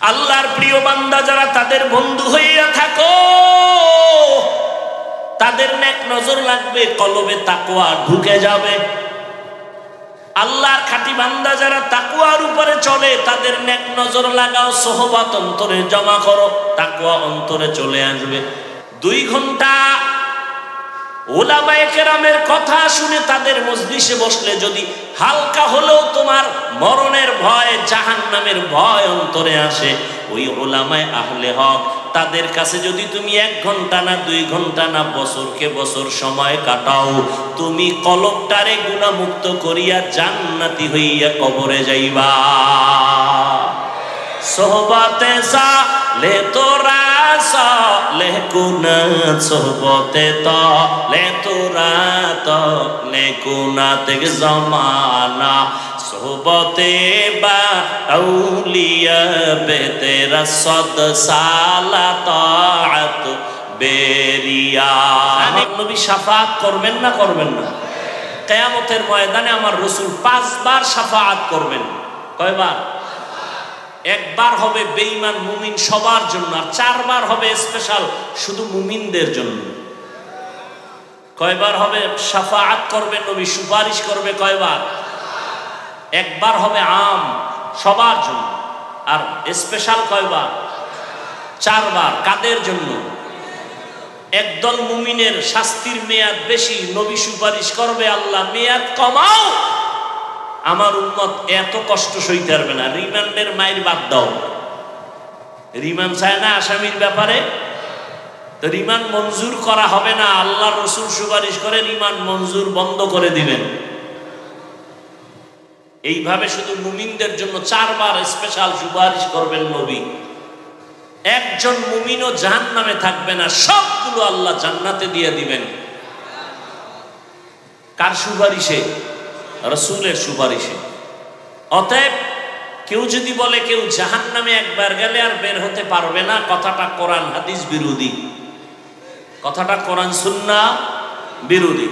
আল্লাহর প্রিয় বান্দা যারা তাদের বন্ধু হইয়া থাকো, তাদের নেক নজর লাগবে, কলবে তাকওয়া ঢুকে যাবে। আল্লাহর খাঁটি বান্দা যারা তাকওয়ার উপরে চলে তাদের নেক নজর লাগাও, সোহবত অন্তরে জমা করো, তাকওয়া অন্তরে চলে আসবে। 2 ঘন্টা উলামায়ে কেরামের কথা শুনে তাদের মজলিসে বসলে যদি হালকা হলেও তোমার মরণের ভয়, জাহান্নামের ভয় অন্তরে আসে, ওই উলামায়ে আহলে হক তাদের কাছে যদি তুমি 1 ঘন্টা না 2 ঘন্টা না বছরকে বছর সময় কাটাও, তুমি কলবটারে গুনাহমুক্ত করিয়া জান্নাতি হইয়া কবরে যাইবা। সোহবতে সালে তোরা সালে কুনা, সোহবতে তালে তোরা তালে কুনা তেগ জমানা, সোহবতে বা আউলিয়া বে তেরা সদ সালা তাআত বেরিয়া। নবী শাফাআত করবেন না করবেন না? কিয়ামতের ময়দানে আমার রাসূল 5 বার শাফাআত করবেন। কয়বার? 1 বার হবে বেঈমান মুমিন সবার জন্য, আর 4 বার হবে স্পেশাল শুধু মুমিনদের জন্য। কয়বার হবে শাফাআত করবেন নবী, সুপারিশ করবে কয়বার? 1 বার হবে আম সবার জন্য, আর স্পেশাল কয়বার? 4 বার। কাদের জন্য? একদল মুমিনের শাস্তির মেয়াদ বেশি, নবী সুপারিশ করবে, আল্লাহ মেয়াদ কমাও, আমার উম্মত এত কষ্ট সইতে পারবে না, রিমান্ডের মাইর বাদ দাও। রিমান্ড চায় না আসামির ব্যাপারে, তো রিমান্ড মঞ্জুর করা হবে না, আল্লাহ রসুল সুপারিশ করে রিমান্ড মঞ্জুর বন্ধ করে দিবেন। এইভাবে শুধু মুমিনদের জন্য 4 বার স্পেশাল সুপারিশ করবেন নবী। একজন মুমিনও জাহান্নামে থাকবে না, সবগুলো আল্লাহ জান্নাতে দিয়ে দিবেন। কার সুপারিশে? রাসূলের সুপারিশে। অতএব কেউ যদি বলে কেউ জাহান্নামে একবার গেলে আর বের হতে পারবে না, কথাটা কোরআন হাদিস বিরোধী, কথাটা কোরআন সুন্নাহ বিরোধী।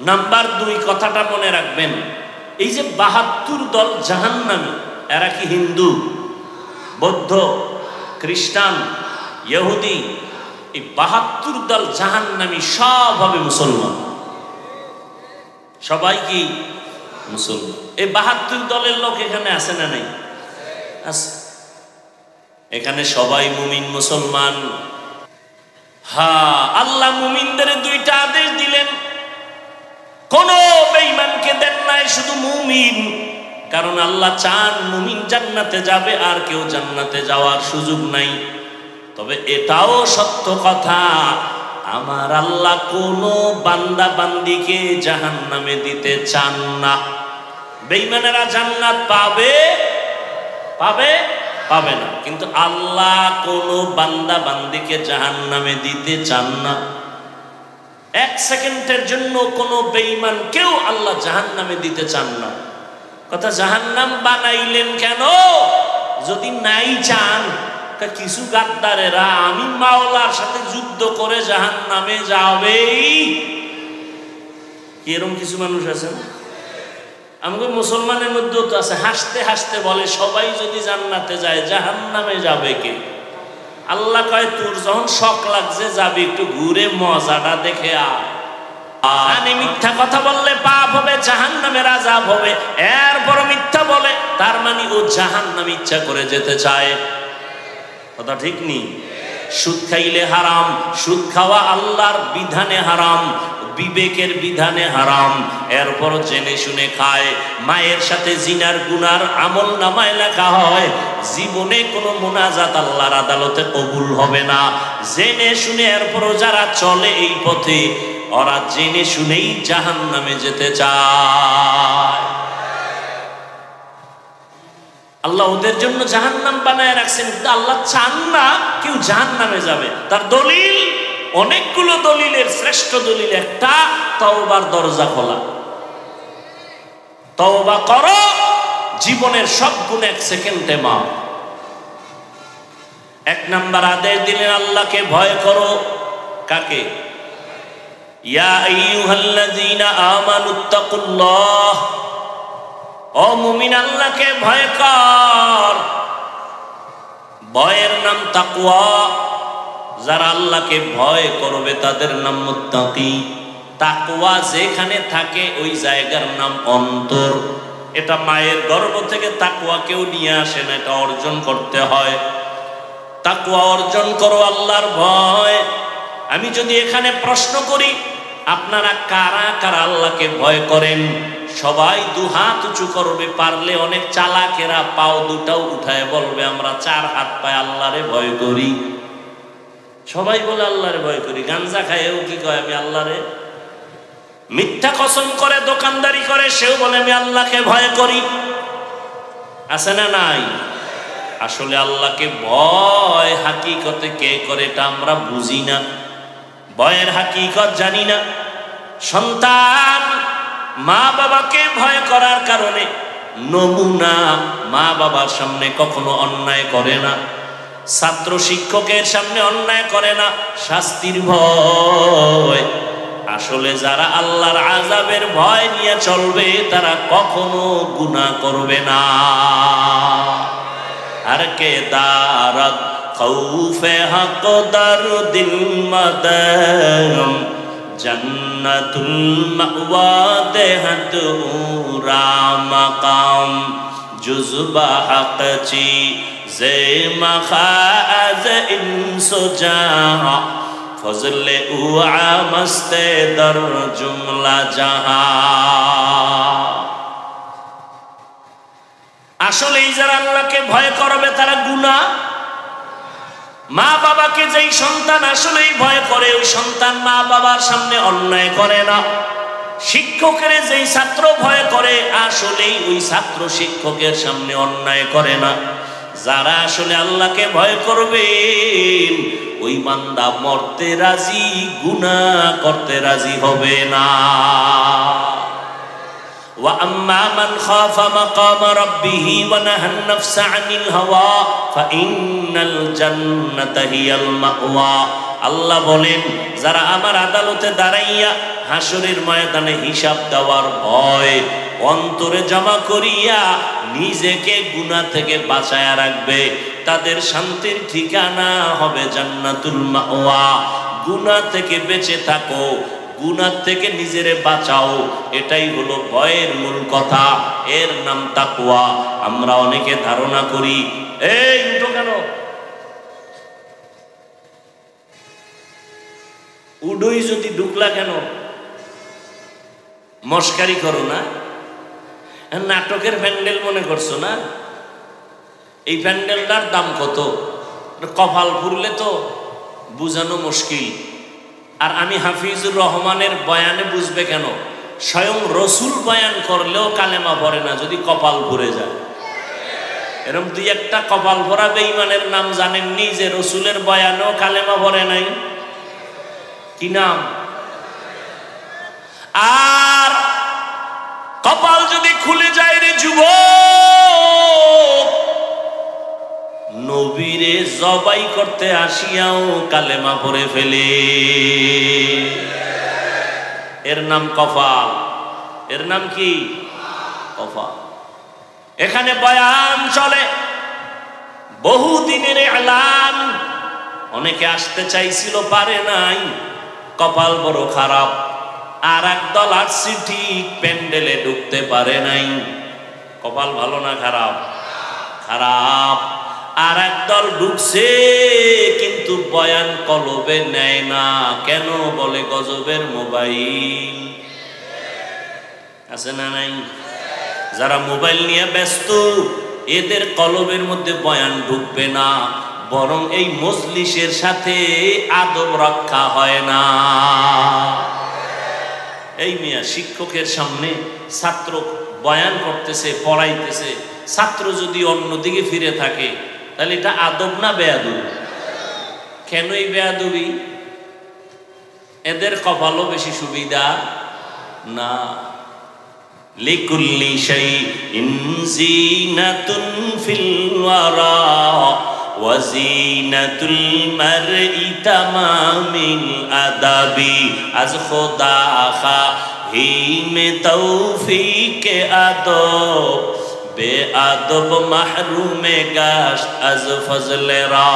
নাম্বার 2 কথাটা মনে রাখবেন, এই যে 72 দল জাহান্নামী, এরা কি হিন্দু, বৌদ্ধ, খ্রিস্টান, ইহুদি? এই 72 দল জাহান্নামী সব হবে মুসলমান। সবাই কি মুসলমান? এই 72 দলের লোক এখানে আছে না নাই? আছে। এখানে সবাই মুমিন মুসলমান। হ্যাঁ, আল্লাহ মুমিনদের 2টা আদেশ দিলেন, কোন বেঈমানকে দেন নাই, শুধু মুমিন। কারণ আল্লাহ চান মুমিন জান্নাতে যাবে, আর কেউ জান্নাতে যাওয়ার সুযোগ নাই। তবে এটাও সত্য কথা, আমার আল্লাহ কোন বান্দা বান্দিকে জাহান্নামে দিতে চান না। বেঈমানেরা জান্নাত পাবে পাবে পাবে না, কিন্তু আল্লাহ কোন বান্দা বান্দিকে জাহান্নামে দিতে চান না। 1 সেকেন্ডের জন্য কোন বেঈমান কেউ আল্লাহ জাহান্নামে দিতে চান না। কথা, জাহান্নাম বানাইলেন কেন? যদি নাই চান, কিছু গাদ্দারেরা আমি মাওলার সাথে যুদ্ধ করে জাহান্নামে যাবেই, এরকম কিছু মানুষ আছে না? আমাদের মুসলমানের মধ্যেও তো আছে, হাসতে হাসতে বলে সবাই যদি জান্নাতে যায় জাহান্নামে যাবে কে? আল্লাহ কয় তোর যখন শখ লাগছে যাবি, একটু ঘুরে মজাটা দেখে আয়। মিথ্যা কথা বললে পাপ হবে, জাহান্নামের আযাব হবে। এরপর মিথ্যা বলে, তার মানে ও জাহান্নামে ইচ্ছা করে যেতে চায়। কথা ঠিক নেই? সুদ খাইলে হারাম, সুদ খাওয়া আল্লাহর বিধানে হারাম, বিবেকের বিধানে হারাম, এরপর জেনে শুনে খায়। মায়ের সাথে জিনার গুনার আমল নামায় লেখা হয়, জীবনে কোনো মুনাজাত আল্লাহর আদালতে কবুল হবে না। জেনে শুনে এরপরও যারা চলে এই পথে, ওরা জেনে শুনেই জাহান্নামে যেতে চায়। আল্লাহ ওদের জন্য জাহান্নাম বানায় রাখছেন, কিন্তু আল্লাহ চান না কেউ জাহান্নামে যাবে। তার দলিল অনেকগুলো, দলিলের শ্রেষ্ঠ দলিল একটা, তওবার দরজা খোলা। তওবা করো, জীবনের সব গুণ 1 সেকেন্ডে মাফ। 1 নাম্বার আদেশ দিলেন আল্লাহকে ভয় করো। কাকে? ইয়া আইয়ুহাল্লাযীনা আমানুত্তাকুল্লাহ, ও মুমিন আল্লাহকে ভয় কর। নাম তাকওয়া। যারা আল্লাহকে ভয় করবে তাদের নাম মুত্তাকি। তাকওয়া যেখানে থাকে ওই জায়গার নাম অন্তর। এটা মায়ের গর্ভ থেকে তাকওয়া কেউ নিয়ে আসে না, এটা অর্জন করতে হয়। তাকওয়া অর্জন করো, আল্লাহর ভয়। আমি যদি এখানে প্রশ্ন করি, আপনারা কারা কারা আল্লাহকে ভয় করেন? সবাই দুহাত উঁচু করবে, পারলে অনেক চালাকেরা পাও দুটাও উঠায় বলবে আমরা 4 হাত পায়ে আল্লাহরে ভয় করি। সবাই বলে আল্লাহরে ভয় করি। গাঞ্জা খায়ও কি কয় আমি আল্লাহরে? মিথ্যা কসম করে দোকানদারি করে সেও বলে আমি আল্লাহকে ভয় করি। আছে না নাই? আসলে আল্লাহকে ভয় হাকিকতে কে করে এটা আমরা বুঝি না, ভয়ের হাকিকত জানি না। সন্তান মা বাবাকে ভয় করার কারণে নমুনা, মা বাবার সামনে কখনো অন্যায় করে না, ছাত্র শিক্ষকের সামনে অন্যায় করে না, শাস্তির ভয়। আসলে যারা আল্লাহর আযাবের ভয় নিয়ে চলবে তারা কখনো গুনাহ করবে না। আর কে দারত খৌফে হক দার দিল মাদাম জন্নতুল মাওয়া দেহত উরা মাকাম জুজবা হক চি জে মখাজ ইনসুজা ফজলে উআ মস্তে দর জুমলা জাহা। আসলে যারা আল্লাহকে ভয় করবে তারা গুনাহ। মা বাবাকে যেই সন্তান আসলেই ভয় করে ওই সন্তান মা বাবার সামনে অন্যায় করে না। শিক্ষকের যেই ছাত্র ভয় করে আসলেই ওই ছাত্র শিক্ষকের সামনে অন্যায় করে না। যারা আসলে আল্লাহকে ভয় করবে ওই বান্দা মরতে রাজি, গুনাহ করতে রাজি হবে না। ওয়া আম্মা মান খাফা মাকাম রাব্বিহি ওয়া নাহা আন-নাফসা আনিল হাওয়া ফাইন্নাল জান্নাতা হিয়াল মাওয়া। আল্লাহ বলেন যারা আমার আদালতে দাঁড়াইয়া হাসরের ময়দানে হিসাব দেওয়ার ভয় অন্তরে জমা করিয়া নিজেকে গুনাহ থেকে বাঁচায়া রাখবে তাদের শান্তির ঠিকানা হবে জান্নাতুল মাওয়া। গুনাহ থেকে বেঁচে থাকো, গুনাহ থেকে নিজেরে বাঁচাও, এটাই হলো ভয়ের মূল কথা। এর নাম তাকওয়া। আমরা অনেকে ধারণা করি এই উঠো কেন, উডুই যদি ঢুকলা কেন, মস্কারি করো না, নাটকের প্যান্ডেল মনে করছো না? এই প্যান্ডেলটার দাম কত? কপাল ফুরলে তো বুঝানো মুশকিল। আর আমি হাফিজুর রহমানের বয়ানে বুঝবে কেন? স্বয়ং রসুল বয়ান করলেও কালেমা পড়ে না যদি কপাল ভরে যায়। এরকম দুই একটা কপাল ভরা বেঈমানের নাম জানেননি যে রসুলের বয়ানেও কালেমা পড়ে নাই? কি নাম? আর কপাল যদি খুলে যায় রে যুবক, নবীরে জবাই করতে আসিয়াও কালেমা পড়ে ফেলে। এর নাম কপাল। এর নাম কি? কপাল। এখানে বয়ান চলে, বহুদিনের এলান। অনেকে আসতে চাইছিল পারে নাই, কপাল বড় খারাপ। আর একদল আসছে ঠিক, প্যান্ডেলে ঢুকতে পারে নাই। কপাল ভালো না খারাপ? খারাপ। আর একদল ঢুকছে কিন্তু বয়ান কলবে নেয় না। কেন? বলে গজবের মোবাইল আছে না নাই? যারা মোবাইল নিয়ে ব্যস্ত এদের কলবের মধ্যে বয়ান ঢুকবে না, বরং এই মজলিসের সাথে আদব রক্ষা হয় না। এই মিয়া শিক্ষকের সামনে ছাত্র বয়ান করতেছে, পড়াইতেছে, ছাত্র যদি অন্যদিকে ফিরে থাকে তাহলে এটা আদব না বেয়াদবি? কেন এই বেয়াদবি? এদের কপালও বেশি সুবিধা না। লিকুল্লি শাইইন জিনাতুন ফিল ওয়ারা ওয়া জিনাতুল মারই তামামিল আদাবি। আজ খোদা খাহি মে তৌফিক আদব বেআদব মাহরুমে গাশ আজ ফজলে রা।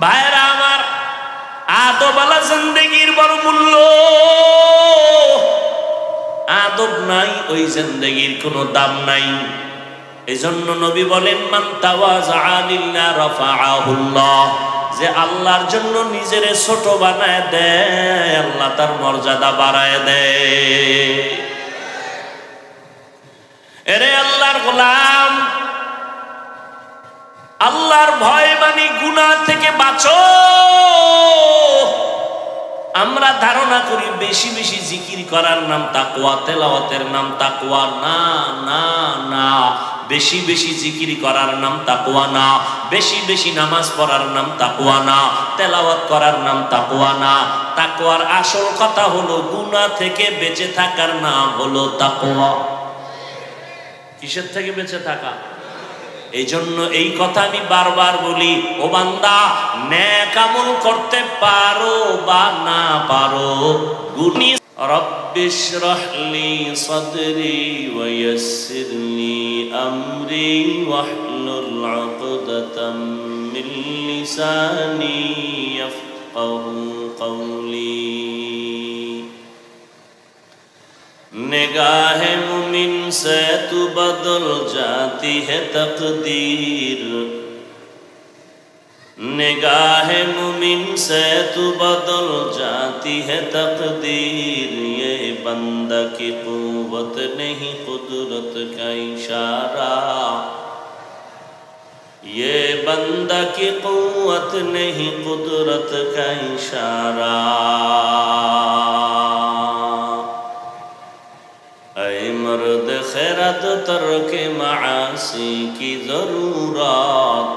ভাইরা আমার, আদবওয়ালা জিন্দেগির বড় মূল্য। আদব নাই, ওই জিন্দেগির কোনো দাম নাই। এজন্য নবী বলেন, মান তাওয়াযা লিল্লাহ রাফাআহুল্লাহ, যে আল্লাহর জন্য নিজের ছোট বানায় দেয়, আল্লাহ তার মর্যাদা বাড়ায় দেয়। এরে আল্লাহর গোলাম, আল্লাহর ভয় মানে গুনাহ থেকে বাঁচো। আমরা ধারণা করি বেশি বেশি জিকির করার নাম তাকওয়া, তেলাওয়াতের নাম তাকওয়া। না না না, বেশি বেশি জিকির করার নাম তাকওয়া না, বেশি বেশি নামাজ পড়ার নাম তাকওয়া না, তেলাওয়াত করার নাম তাকওয়া না। তাকওয়ার আসল কথা হলো গুনাহ থেকে বেঁচে থাকার নাম হলো তাকওয়া। কিসের থেকে বেঁচে থাকা? এই জন্য এই কথা আমি বারবার বলি, ও বান্দা, নেক আমল করতে পারো বা না পারো, গুনি রব্বিশরাহ লি সাদরি ওয়া ইয়াসসিরলি আমরি ওয়াহলুল উকদাতাম মিন লিসানি ইয়াফকাহু কওলি। निगाह मुमिन से तू बदल जाती है तकदीर, निगाह मुमिन से तू बदल जाती है तकदीर। ये बंदा की कुव्वत नहीं कुदरत का इशारा, ये बंदा की कुव्वत नहीं कुदरत का इशारा। मर्द खैरत तर्के मासी की जरूरत,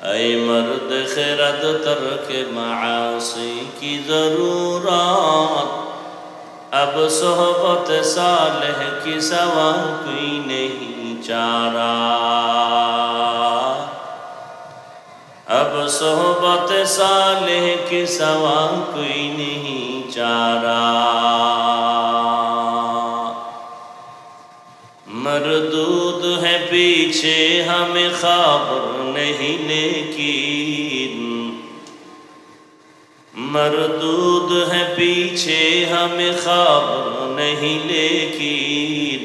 ऐ मर्द खैरत तर्के मासी की जरूरत। अब सोहबत सालेह की सवा कोई नहीं चारा, अब सोहबत सालेह की सवा कोई नहीं चारा। मरदूद है पीछे हमें खबर नहीं, लेकिन मरदूद है पीछे हमें खबर नहीं, लेकिन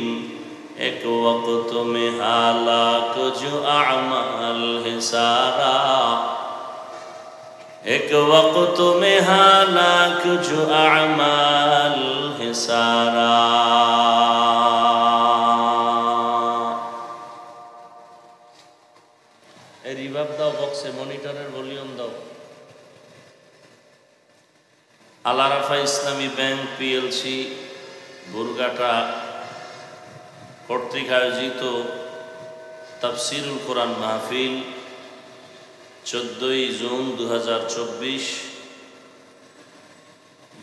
एक वक्त में हालाक जो अमाल है सारा, एक वक्त में हालाक जो अमाल है सारा। রিভার্ব দাও, বক্সে মনিটরের ভলিউম দাও। আল আরাফা ইসলামী ব্যাংক পিএলসি বুরগাটা কর্তৃক আয়োজিত তাফসিরুল কোরআন মাহফিল 14ই জুন 2024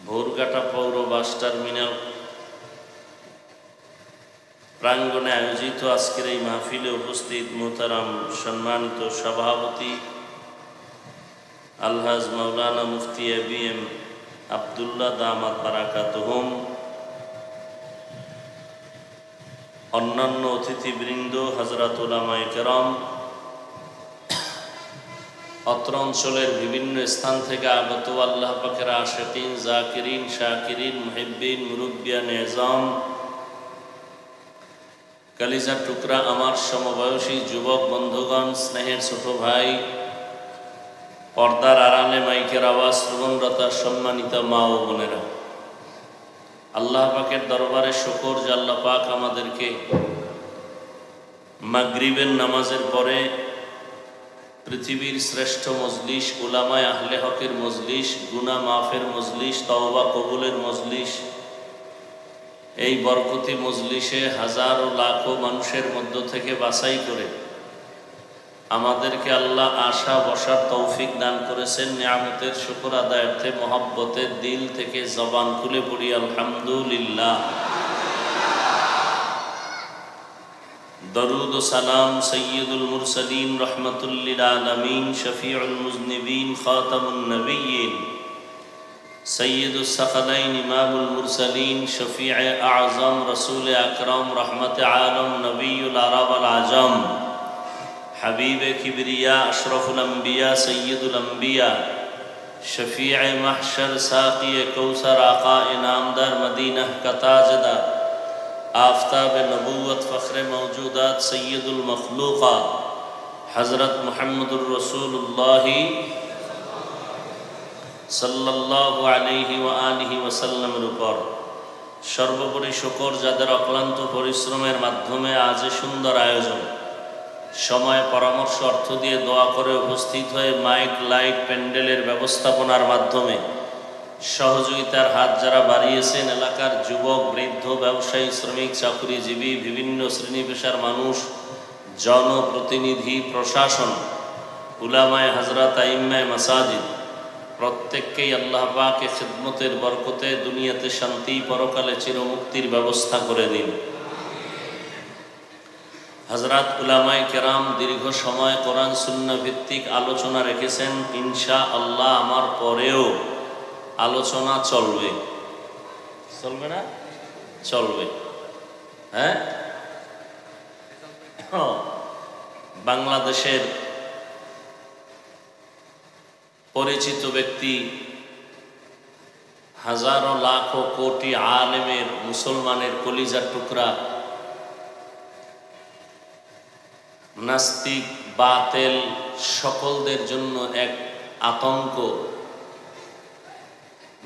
ভোরঘাটা পৌর বাস টার্মিনাল প্রাঙ্গণে আয়োজিত আজকের এই মাহফিলে উপস্থিত মোহতারাম সম্মানিত সভাপতি আলহাজ মাওলানা মুফতি এবিএম আব্দুল্লাহ দামাত বারাকাতুহুম, অন্যান্য অতিথিবৃন্দ, হযরত উলামায়ে কেরাম, অত্র অঞ্চলের বিভিন্ন স্থান থেকে আগত আল্লাহ পাকের আশিকিন, জাকিরিন, শাকিরিন, মুহিব্বিন, মুরব্বিয়ান এজাম, কালিজার টুকরা আমার সমবয়সী যুবক বন্ধুগণ, স্নেহের ছোট ভাই, পর্দার আড়ালে মাইকের আওয়াজ শ্রবণরতা সম্মানিত মা ও বোনেরা, আল্লাহ পাকের দরবারে শুকর যে আল্লাহ পাক আমাদেরকে মাগরিবের নামাজের পরে পৃথিবীর শ্রেষ্ঠ মজলিস, উলামায়ে আহলে হকের মজলিস, গুনাহ মাফের মজলিস, তওবা কবুলের মজলিস, এই বরকতি মজলিসে হাজারো লাখো মানুষের মধ্য থেকে বাছাই করে আমাদেরকে আল্লাহ আশা বসার তৌফিক দান করেছেন। নিয়ামতের শুকর আদায়ার্থে মহব্বতের দিল থেকে জবান খুলে পড়ি আলহামদুলিল্লাহ। দরুদ ও সালাম সৈয়দুল মুরসালিন রহমাতুল লিল আলামিন শফিউল মুজনিবিন খাতামুন নবিয়্যিন سيد الثقلين إمام المرسلين شفيع أعظم رسول أكرم رحمة عالم نبي العرب العجم حبيب كبرياء أشرف الأنبياء سيد الأنبياء شفيع محشر ساقي كوثر آقا إنعامدار مدینہ کا تاجدار آفتاب نبوت فخر موجودات سید المخلوقات حضرت محمد الرسول اللہ সাল্লাল্লাহু আলাইহি ওয়া আলিহি ওয়াসাল্লামের উপর সর্বোপরি শুকর যাদের অক্লান্ত পরিশ্রমের মাধ্যমে আজ সুন্দর আয়োজন সময় পরামর্শ অর্থ দিয়ে দোয়া করে উপস্থিত হয়ে মাইক লাইট প্যান্ডেলের ব্যবস্থাপনার মাধ্যমে সহযোগিতার হাত যারা বাড়িয়েছেন এলাকার যুবক বৃদ্ধ ব্যবসায়ী শ্রমিক চাকরিজীবী বিভিন্ন শ্রেণী পেশার মানুষ জনপ্রতিনিধি প্রশাসন উলামায়ে হযরত আইম্মায়ে মাসাজিদ প্রত্যেককেই আল্লাহ পাকের খিদমতের বরকতে দুনিয়াতে শান্তি পরকালে চিরমুক্তির ব্যবস্থা করে দিন। হযরত উলামায়ে কেরাম দীর্ঘ সময় কোরআন সুন্নাহ ভিত্তিক আলোচনা রেখেছেন। ইনশাআল্লাহ আমার পরেও আলোচনা চলবে, চলবে না? চলবে। হ্যাঁ, বাংলাদেশের পরিচিত ব্যক্তি হাজারো লাখো কোটি আলেমের মুসলমানের কলিজার টুকরা নাস্তিক বাতেল সকলদের জন্য এক আতঙ্ক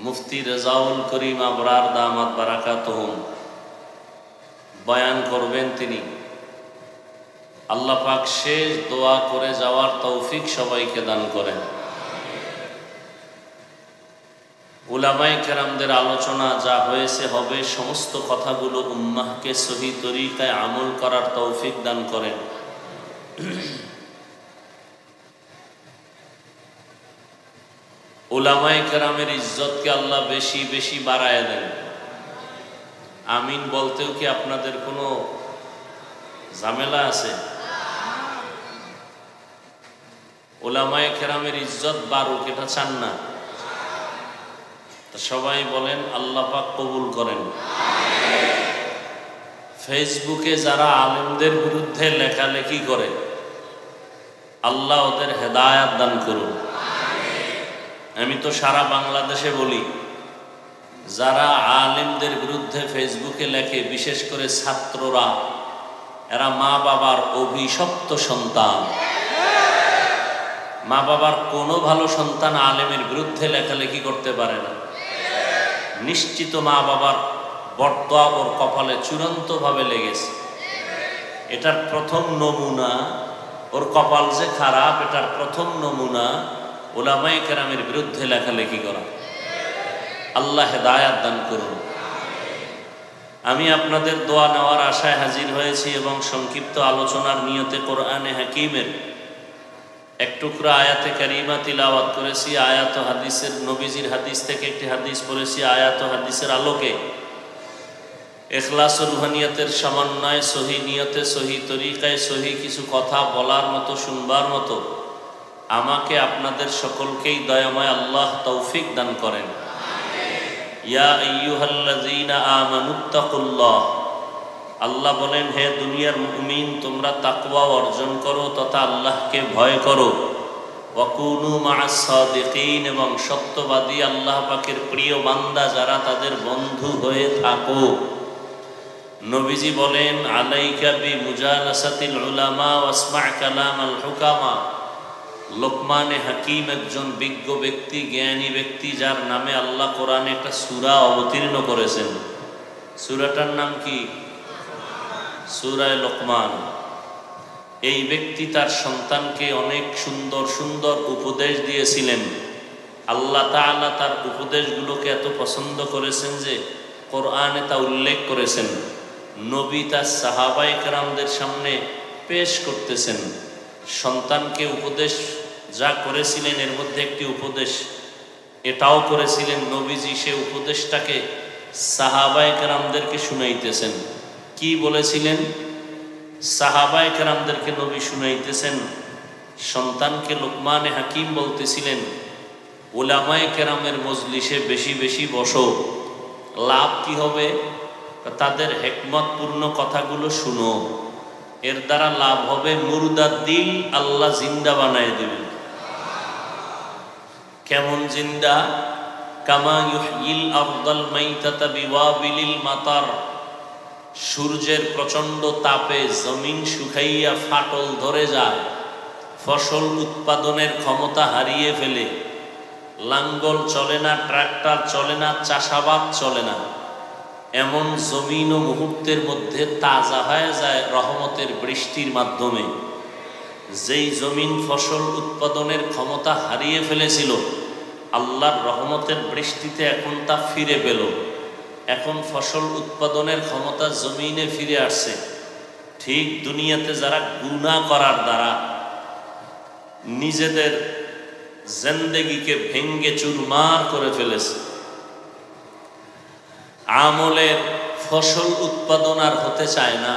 মুফতি রেজাউল করিম আবরার দামাত বারাকাতুহুম বয়ান করবেন। তিনি আল্লাহ পাক শেষ দোয়া করে যাওয়ার তৌফিক সবাইকে দান করেন। উলামায়ে কেরামদের আলোচনা যা হয়েছে হবে সমস্ত কথাগুলো উম্মাহকে সহি তরিকায় আমল করার তৌফিক দান করেন। উলামায়ে কেরামের ইজ্জতকে আল্লাহ বেশি বেশি বাড়ায় দেন। আমিন বলতেও কি আপনাদের কোনো ঝামেলা আছে? উলামায়ে কেরামের ইজ্জত বাড়ুক এটা চান না? সবাই বলেন আল্লাহ পাক কবুল করেন। ফেসবুকে যারা আলেমদের বিরুদ্ধে লেখালেখি করে আল্লাহ ওদের হেদায়াত দান করুন। আমি তো সারা বাংলাদেশে বলি, যারা আলেমদের বিরুদ্ধে ফেসবুকে লেখে বিশেষ করে ছাত্ররা, এরা মা বাবার অভিশপ্ত সন্তান। মা বাবার কোনো ভালো সন্তান আলেমের বিরুদ্ধে লেখালেখি করতে পারে না। নিশ্চিত মা বাবার বরদোয়া ওর কপালে চূড়ান্তভাবে লেগেছে। এটার প্রথম নমুনা, ওর কপাল যে খারাপ এটার প্রথম নমুনা উলামায়ে কেরামের বিরুদ্ধে লেখালেখি করা। আল্লাহ হেদায়াত দান করুন। আমি আপনাদের দোয়া নেওয়ার আশায় হাজির হয়েছি এবং সংক্ষিপ্ত আলোচনার নিয়তে কোরআনে হাকিমের এক টুকরা আয়াতে কারিমা তিলাওয়াত করেছি। আয়াত ও হাদিসের নবীজির হাদিস থেকে একটি হাদিস পড়েছি। আয়াত ও হাদিসের আলোকে ইখলাস ও রুহানিয়াতের সমন্বয়ে সহি নিয়তে সহি তরিকায় সহি কিছু কথা বলার মতো শুনবার মতো আমাকে আপনাদের সকলকেই দয়াময় আল্লাহ তৌফিক দান করেন। ইয়া আইয়ুহাল্লাযীনা আমানুত্তাকুল্লাহ, আল্লাহ বলেন হে দুনিয়ার মুমিন তোমরা তাকওয়া অর্জন করো তথা আল্লাহকে ভয় করো। ওয়াকুনু মা'আস সাদিকিন, এবং সত্যবাদী আল্লাহ পাকের প্রিয় বান্দা যারা তাদের বন্ধু হয়ে থাকো। নবীজি বলেন আলাইকা বিমুজালাসাতিল উলামা ওয়াসমা' কালামাল হুকামা। লোকমানে হাকিম একজন বিজ্ঞ ব্যক্তি, জ্ঞানী ব্যক্তি, যার নামে আল্লাহ কোরআনে একটা সূরা অবতীর্ণ করেছেন। সূরাটার নাম কি? সূরা লোকমান। এই ব্যক্তি তার সন্তানকে অনেক সুন্দর সুন্দর উপদেশ দিয়েছিলেন। আল্লাহ তাআলা তার উপদেশগুলোকে এত পছন্দ করেছেন যে কোরআনে তা উল্লেখ করেছেন। নবী তার সাহাবায়ে কেরামদের সামনে পেশ করতেছেন। সন্তানকে উপদেশ যা করেছিলেন এর মধ্যে একটি উপদেশ এটাও করেছিলেন নবীজি। সে উপদেশটাকে সাহাবায়ে কেরামদেরকে শুনাইতেছেন। কি বলেছিলেন? সাহাবায়ে কেরামদেরকে নবী শুনাইতেছেন। সন্তানকে লোকমানে হাকিম বলতেছিলেন উলামায়ে কেরামের মজলিসে বেশি বেশি বসো, লাভ কি হবে? তাদের হিকমতপূর্ণ কথাগুলো শুনো, এর দ্বারা লাভ হবে মুর্দার দিল আল্লাহ জিন্দা বানায় দিবেন। কেমন জিন্দা? কামা ইউহয়িল আরদাল মাইতাতা বিওয়াবিলিল মাতার, সূর্যের প্রচণ্ড তাপে জমিন শুকাইয়া ফাটল ধরে যায়, ফসল উৎপাদনের ক্ষমতা হারিয়ে ফেলে, লাঙ্গল চলে না, ট্রাক্টর চলে না, চাষাবাদ চলে না, এমন জমিন ও মুহূর্তের মধ্যে তাজা হয়ে যায় রহমতের বৃষ্টির মাধ্যমে। যেই জমিন ফসল উৎপাদনের ক্ষমতা হারিয়ে ফেলেছিল, আল্লাহর রহমতের বৃষ্টিতে এখন তা ফিরে পেল। এখন ফসল উৎপাদনের ক্ষমতা জমিনে ফিরে আসছে। ঠিক দুনিয়াতে যারা গুনাহ করার দ্বারা নিজেদের জিন্দেগিকে ভেঙ্গে চুরমার করে ফেলেছে, আমলের ফসল উৎপাদন আর হতে চায় না,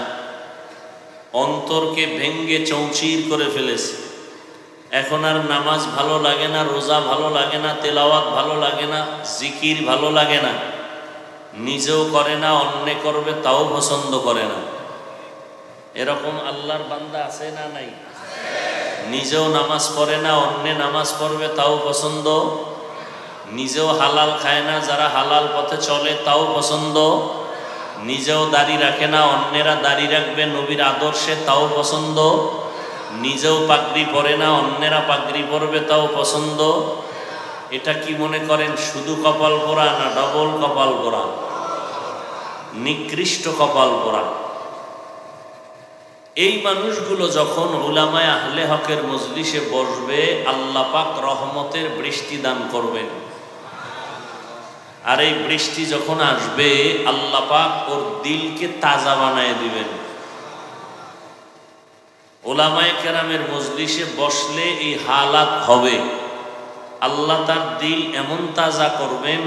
অন্তরকে ভেঙ্গে চৌচির করে ফেলেছে। এখন আর নামাজ ভালো লাগে না, রোজা ভালো লাগে না, তেলাওয়াত ভালো লাগে না, জিকির ভালো লাগে না, নিজেও করে না, অন্যে করবে তাও পছন্দ করে না। এরকম আল্লাহর বান্দা আছে না নাই? নিজেও নামাজ পড়ে না, অন্যে নামাজ পড়বে তাও পছন্দ, নিজেও হালাল খায় না, যারা হালাল পথে চলে তাও পছন্দ, নিজেও দাড়ি রাখে না, অন্যেরা দাড়ি রাখবে নবীর আদর্শে তাও পছন্দ, নিজেও পাগড়ি পরে না, অন্যেরা পাগড়ি পরবে তাও পছন্দ। এটা কি মনে করেন শুধু কপাল পোড়া না ডবল কপাল পোড়া? নিকৃষ্ট কপাল পোড়া। এই মানুষগুলো যখন উলামায়ে আহলে হকের মজলিসে বসবে, আল্লাহ পাক রহমতের বৃষ্টি দান করবেন। আর এই বৃষ্টি যখন আসবে, আল্লাহ পাক ওর দিলকে তাজা বানায় দিবেন। উলামায়ে কেরামের মজলিসে বসলে এই হালাত হবে। আল্লাহ তার দিল এমন তাজা করবেন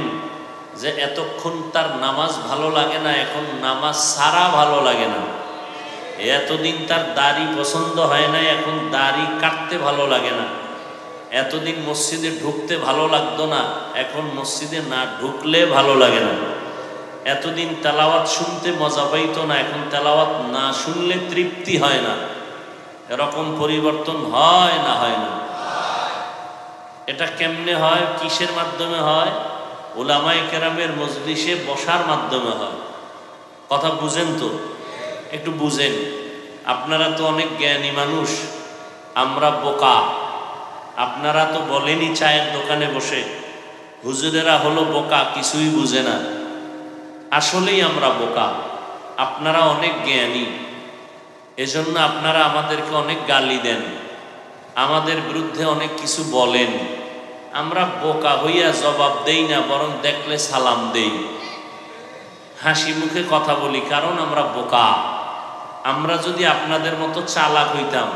যে এতক্ষণ তার নামাজ ভালো লাগে না, এখন নামাজ সারা ভালো লাগে না। এতদিন তার দাড়ি পছন্দ হয় না, এখন দাড়ি কাটতে ভালো লাগে না। এতদিন মসজিদে ঢুকতে ভালো লাগতো না, এখন মসজিদে না ঢুকলে ভালো লাগে না। এতদিন তেলাওয়াত শুনতে মজা পাইতো না, এখন তেলাওয়াত না শুনলে তৃপ্তি হয় না। এরকম পরিবর্তন হয় না? হয় না? এটা কেমনে হয়? কিসের মাধ্যমে হয়? উলামায়ে কেরামের মজলিসে বসার মাধ্যমে হয়। কথা বুঝেন তো? একটু বুঝেন। আপনারা তো অনেক জ্ঞানী মানুষ, আমরা বোকা। আপনারা তো বলেনই চায়ের দোকানে বসে, হুজুরেরা হলো বোকা, কিছুই বুঝে না। আসলেই আমরা বোকা, আপনারা অনেক জ্ঞানী। এজন্য আপনারা আমাদেরকে অনেক গালি দেন, আমাদের বিরুদ্ধে অনেক কিছু বলেন। আমরা বোকা হইয়া জবাব দেই না, বরং দেখলে সালাম দেই, হাসি মুখে কথা বলি, কারণ আমরা বোকা। আমরা যদি আপনাদের মতো চালাক হইতাম,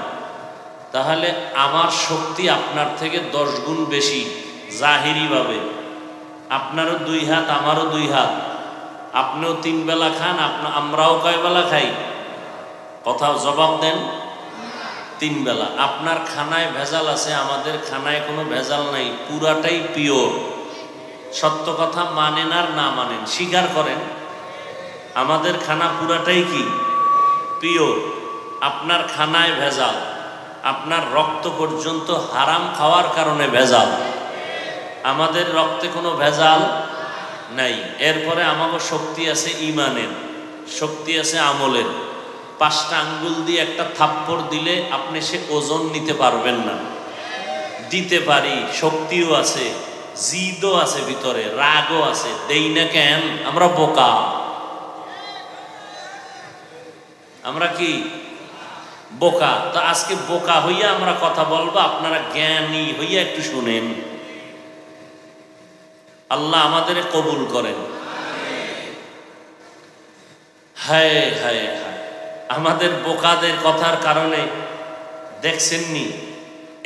তাহলে আমার শক্তি আপনার থেকে 10 গুণ বেশি জাহিরিভাবে। আপনারও 2 হাত, আমারও 2 হাত, আপনিও 3 বেলা খান, আমরাও কয় বেলা খাই? কথা জবাব দেন। 3 বেলা। আপনার খানায় ভেজাল আছে, আমাদের খানায় কোনো ভেজাল নাই, পুরাটাই পিওর। সত্য কথা মানেন আর না মানেন, স্বীকার করেন, আমাদের খানা পুরাটাই কি? পিওর। আপনার খানায় ভেজাল, আপনার রক্ত পর্যন্ত হারাম খাওয়ার কারণে ভেজাল, আমাদের রক্তে কোনো ভেজাল নাই। এরপরে আমাকে শক্তি আছে ইমানের, শক্তি আছে আমলের। 5টা আঙ্গুল দিয়ে একটা থাপ্পড় দিলে আপনি সে ওজন নিতে পারবেন না। দিতে পারি, শক্তিও আছে, জিদও আছে, ভিতরে রাগও আছে, দেই না কেন? আমরা বোকা। আমরা কি বোকা? তো আজকে বোকা হইয়া আমরা কথা বলবো, আপনারা জ্ঞানী হইয়া একটু শুনেন। আল্লাহ আমাদের কবুল করেন। হায় হায় হায়, আমাদের বোকাদের কথার কারণে দেখছেননি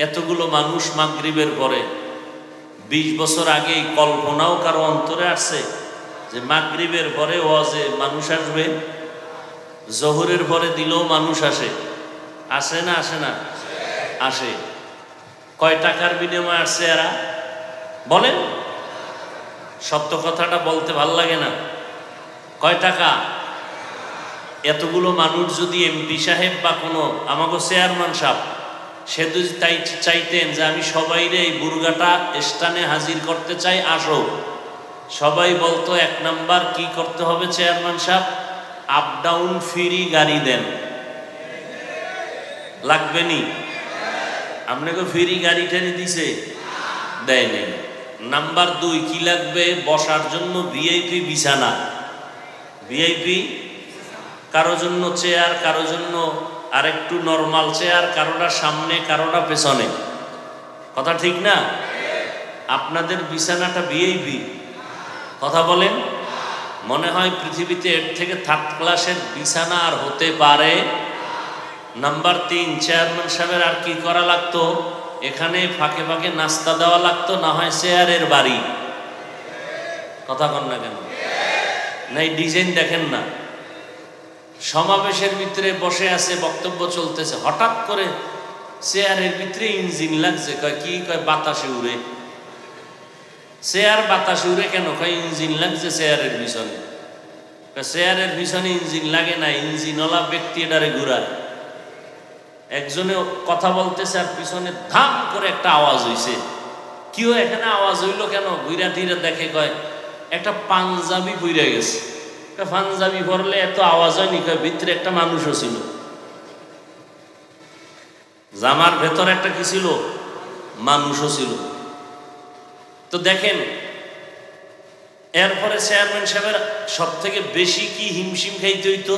এতগুলো মানুষ মাগরিবের পরে, 20 বছর আগে কল্পনাও কারো অন্তরে আসছে যে মাগরিবের পরে ওয়াজে মানুষ আসবে? জোহরের পরে দিলেও মানুষ আসে, আসে না? আসে না? আসে। কয় টাকার বিনিময়ে আসছে এরা? বলেন, সত্য কথাটা বলতে ভাল লাগে না? কয় টাকা? এতগুলো মানুষ যদি এমপি সাহেব বা কোনো আমাকে চেয়ারম্যান সাহেব সে যদি তাই চাইতেন যে আমি সবাইরে এই বুর্গাটা স্থানে হাজির করতে চাই, আসো, সবাই বলতো এক নাম্বার কি করতে হবে চেয়ারম্যান সাহেব, আপ ডাউন ফ্রি গাড়ি দেন। লাগবে নি? আপনাকে ফ্রি গাড়ি টেনে দিছে? দেয় নেই। নাম্বার 2 কি লাগবে? বসার জন্য ভিআইপি বিছানা। ভিআইপি, কারো জন্য চেয়ার, কারো জন্য আরেকটু নরমাল চেয়ার, কারোটা সামনে কারোটা পেছনে। কথা ঠিক না? আপনাদের বিছানাটা ভিআইপি? কথা বলেন। মনে হয় পৃথিবীতে এর থেকে থার্ড ক্লাসের বিছানা আর হতে পারে? নাম্বার 3, চেয়ারম্যান সাহেবের আর কি করা লাগতো? এখানে ফাঁকে ফাঁকে নাস্তা দেওয়া লাগতো, না হয় চেয়ারের বাড়ি। কথা কন না কেন? না এই ডিজাইন দেখেন না, সমাবেশের ভিতরে বসে আছে, বক্তব্য চলতেছে, হঠাৎ করে চেয়ারের ভিতরে ইঞ্জিন লাগছে। কয় কি? কয় বাতাসে উড়ে। চেয়ার বাতাসে উড়ে কেন? কয় ইঞ্জিন লাগছে চেয়ারের পিছনে। চেয়ারের পিছনে ইঞ্জিন লাগে না, ইঞ্জিনওয়ালা ব্যক্তি এটারে ঘুরায়। একজনে কথা বলতেছে আর পিছনে ধাম করে একটা আওয়াজ হইছে। কি হয় এখানে আওয়াজ হইলো কেন? ঘুরা টিরা দেখে, কয় একটা পাঞ্জাবি বইরা গেছে। পাঞ্জাবি পরলে এত আওয়াজ হয়নি। কয় ভিতরে একটা মানুষও ছিল, জামার ভেতর একটা কি ছিল? মানুষও ছিল। তো দেখেন, এরপরে চেয়ারম্যান সাহেবের সব থেকে বেশি কি হিমশিম খাইতে হইতো?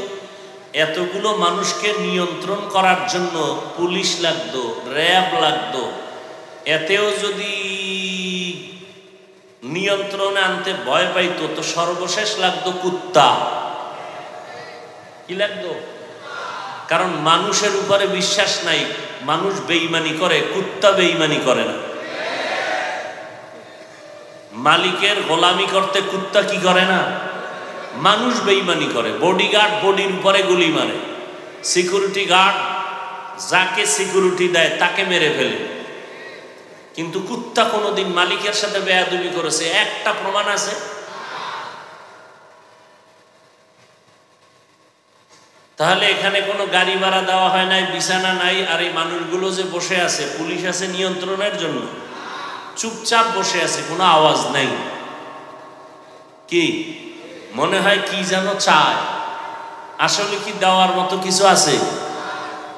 এতগুলো মানুষকে নিয়ন্ত্রণ করার জন্য পুলিশ লাগতো, র্যাব লাগতো। এতেও যদি নিয়ন্ত্রণে আনতে ভয় পাইতো তো সর্বশেষ লাগতো কুত্তা। কি লাগতো? কারণ মানুষের উপরে বিশ্বাস নাই, মানুষ বেঈমানি করে, কুত্তা বেঈমানি করে না। মালিকের গোলামি করতে কুত্তা কি করে না? মানুষ বেঈমানি করে। বডিগার্ড বডির উপরে গুলি মারে, সিকিউরিটি গার্ড যাকে সিকিউরিটি দেয় তাকে মেরে ফেলে। কিন্তু কুত্তা কোনোদিন মালিকের সাথে বেয়াদবি করেছে একটা প্রমাণ আছে? তাহলে এখানে কোনো গাড়ি ভাড়া দেওয়া হয় নাই, বিছানা নাই, আর এই মানুষগুলো যে বসে আছে, পুলিশ আছে নিয়ন্ত্রণের জন্য, চুপচাপ বসে আছে, কোনো আওয়াজ নাই। কি মনে হয় কি যেন চায়? আসলে কি দেওয়ার মতো কিছু আছে?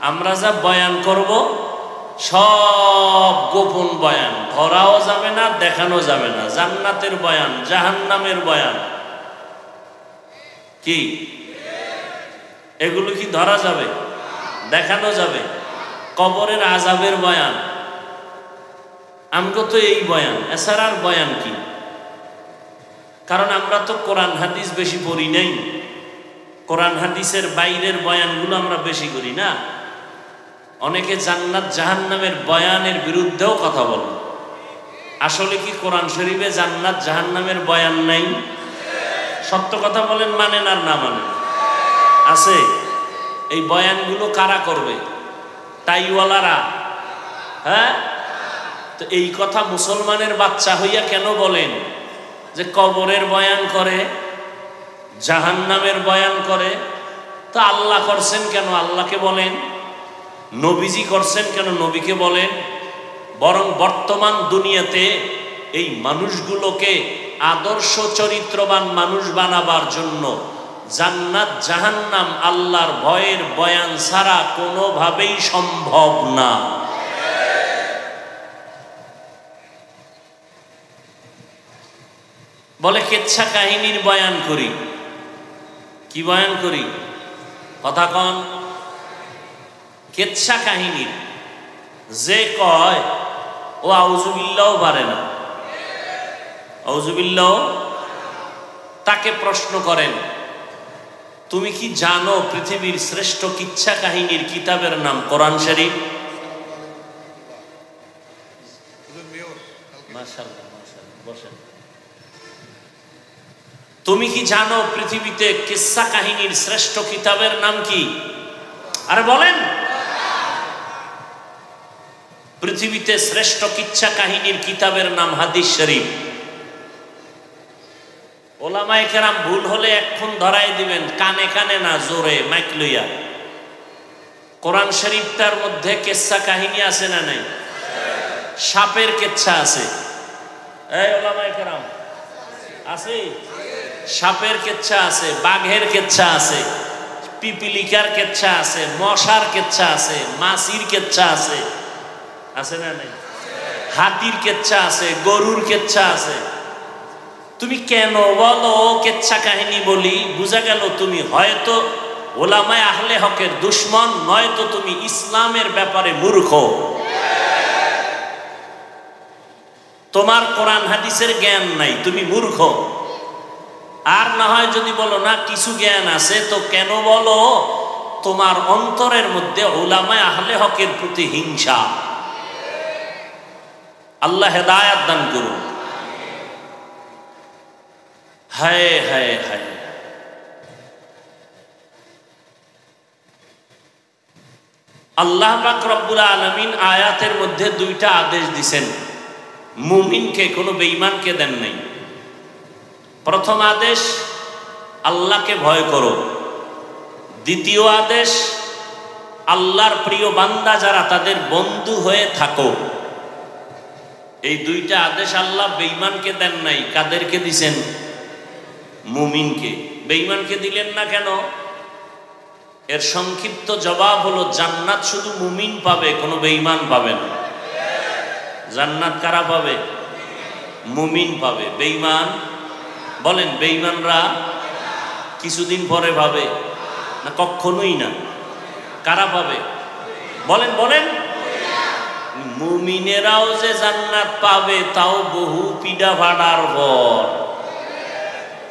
আমরা যা বয়ান করব সব গোপন বয়ান, ধরাও যাবে না, দেখানো যাবে না। জান্নাতের বয়ান, জাহান্নামের বয়ান, কি এগুলো কি ধরা যাবে? দেখানো যাবে? কবরের আযাবের বয়ান, আমগো তো এই বয়ান, এছাড়া আর বয়ান কি? কারণ আমরা তো কোরআন হাদিস বেশি পড়ি নাই, কোরআন হাদিসের বাইরের বয়ানগুলো আমরা বেশি করি না। অনেকে জান্নাত জাহান্নামের বয়ানের বিরুদ্ধেও কথা বলে। আসলে কি কোরআন শরীফে জান্নাত জাহান্নামের বয়ান নাই? সত্য কথা বলেন, মানেন আর না মানেন? আছে। এই বয়ানগুলো কারা করবে? টাইওয়ালারা। হ্যাঁ, তো এই কথা মুসলমানের বাচ্চা হইয়া কেন বলেন যে কবরের বয়ান করে, জাহান্নামের বয়ান করে? তো আল্লাহ করছেন কেন? আল্লাহকে বলেন। নবীজি করছেন কেন? নবীকে বলেন। বরং বর্তমান দুনিয়াতে এই মানুষগুলোকে আদর্শ চরিত্রবান মানুষ বানাবার জন্য জান্নাত জাহান্নাম আল্লাহর ভয়ের বয়ান ছাড়া কোনোভাবেই সম্ভব না। বলে কেচ্ছা কাহিনীর বয়ান করি। কি বয়ান করি? কথা কন। কেচ্ছা কাহিনীর যে কয় ও আউযুবিল্লাহ পারে না, আউযুবিল্লাহ। তাকে প্রশ্ন করেন, তুমি কি জানো পৃথিবীর শ্রেষ্ঠ কিচ্ছা কাহিনীর কিতাবের নাম কোরআন শরীফ? মাশাআল্লাহ, মাশাআল্লাহ, বসেন। তুমি কি জানো পৃথিবীতে কিচ্ছা কাহিনীর শ্রেষ্ঠ কিতাবের নাম কি? আরে বলেন। পৃথিবীতে শ্রেষ্ঠ কিচ্ছা কাহিনীর কিতাবের নাম হাদিস শরীফ। ওলামায়ে কেরাম ভুল হলে এক্ষুন ধরাই দিবেন, কানে কানে না, জোরে মাইক লইয়া। কোরআন শরীফটার মধ্যে কিচ্ছা কাহিনী আছে না নাই? সাপের কিচ্ছা আছে। এই ওলামায়ে কেরাম আছে? সাপের কিচ্ছা আছে, বাঘের কিচ্ছা আছে, পিপিলিকার কিচ্ছা আছে, মশার কিচ্ছা আছে, মাছির কিচ্ছা আছে, আছে না নাই? হাতির কিচ্ছা আছে, গরুর কিচ্ছা আছে। তুমি কেন বলো কিচ্ছা কাহিনী বলি? বুঝা গেল তুমি হয়তো ওলামায়ে আহলে হকের দুশমন, নয়তো তুমি ইসলামের ব্যাপারে মূর্খ। তোমার কোরআন হাদিসের জ্ঞান নাই, তুমি মূর্খ। আর না হয় যদি বলো না কিছু জ্ঞান আছে, তো কেন বলো তোমার অন্তরের মধ্যে উলামায়ে আহলে হকের প্রতি হিংসা। আল্লাহ হেদায়েত দান করুন। হায় হায় হায়, আল্লাহ পাক রব্বুল আলামিন আয়াতের মধ্যে দুইটা আদেশ দিছেন, মুমিনকে, কোনো বেঈমানকে দেন নাই। প্রথম আদেশ, আল্লাহকে ভয় করো। দ্বিতীয় আদেশ, আল্লাহর প্রিয় বান্দা যারা তাদের বন্ধু হয়ে থাকো। এই দুইটা আদেশ আল্লাহ বেঈমানকে দেন নাই। কাদেরকে দিছেন? মুমিনকে। বেঈমানকে দিলেন না কেন? এর সংক্ষিপ্ত জবাব হলো, জান্নাত শুধু মুমিন পাবে, কোনো বেঈমান পাবে না। জান্নাত কারা পাবে? মুমিন পাবে। বেঈমান, বলেন বেঈমানরা কিছুদিন পরে পাবে না? কখনোই না। কারা পাবে? বলেন বলেন। মুমিনেরাও যে জান্নাত পাবে তাও বহু পিডা ভাড়ার পর।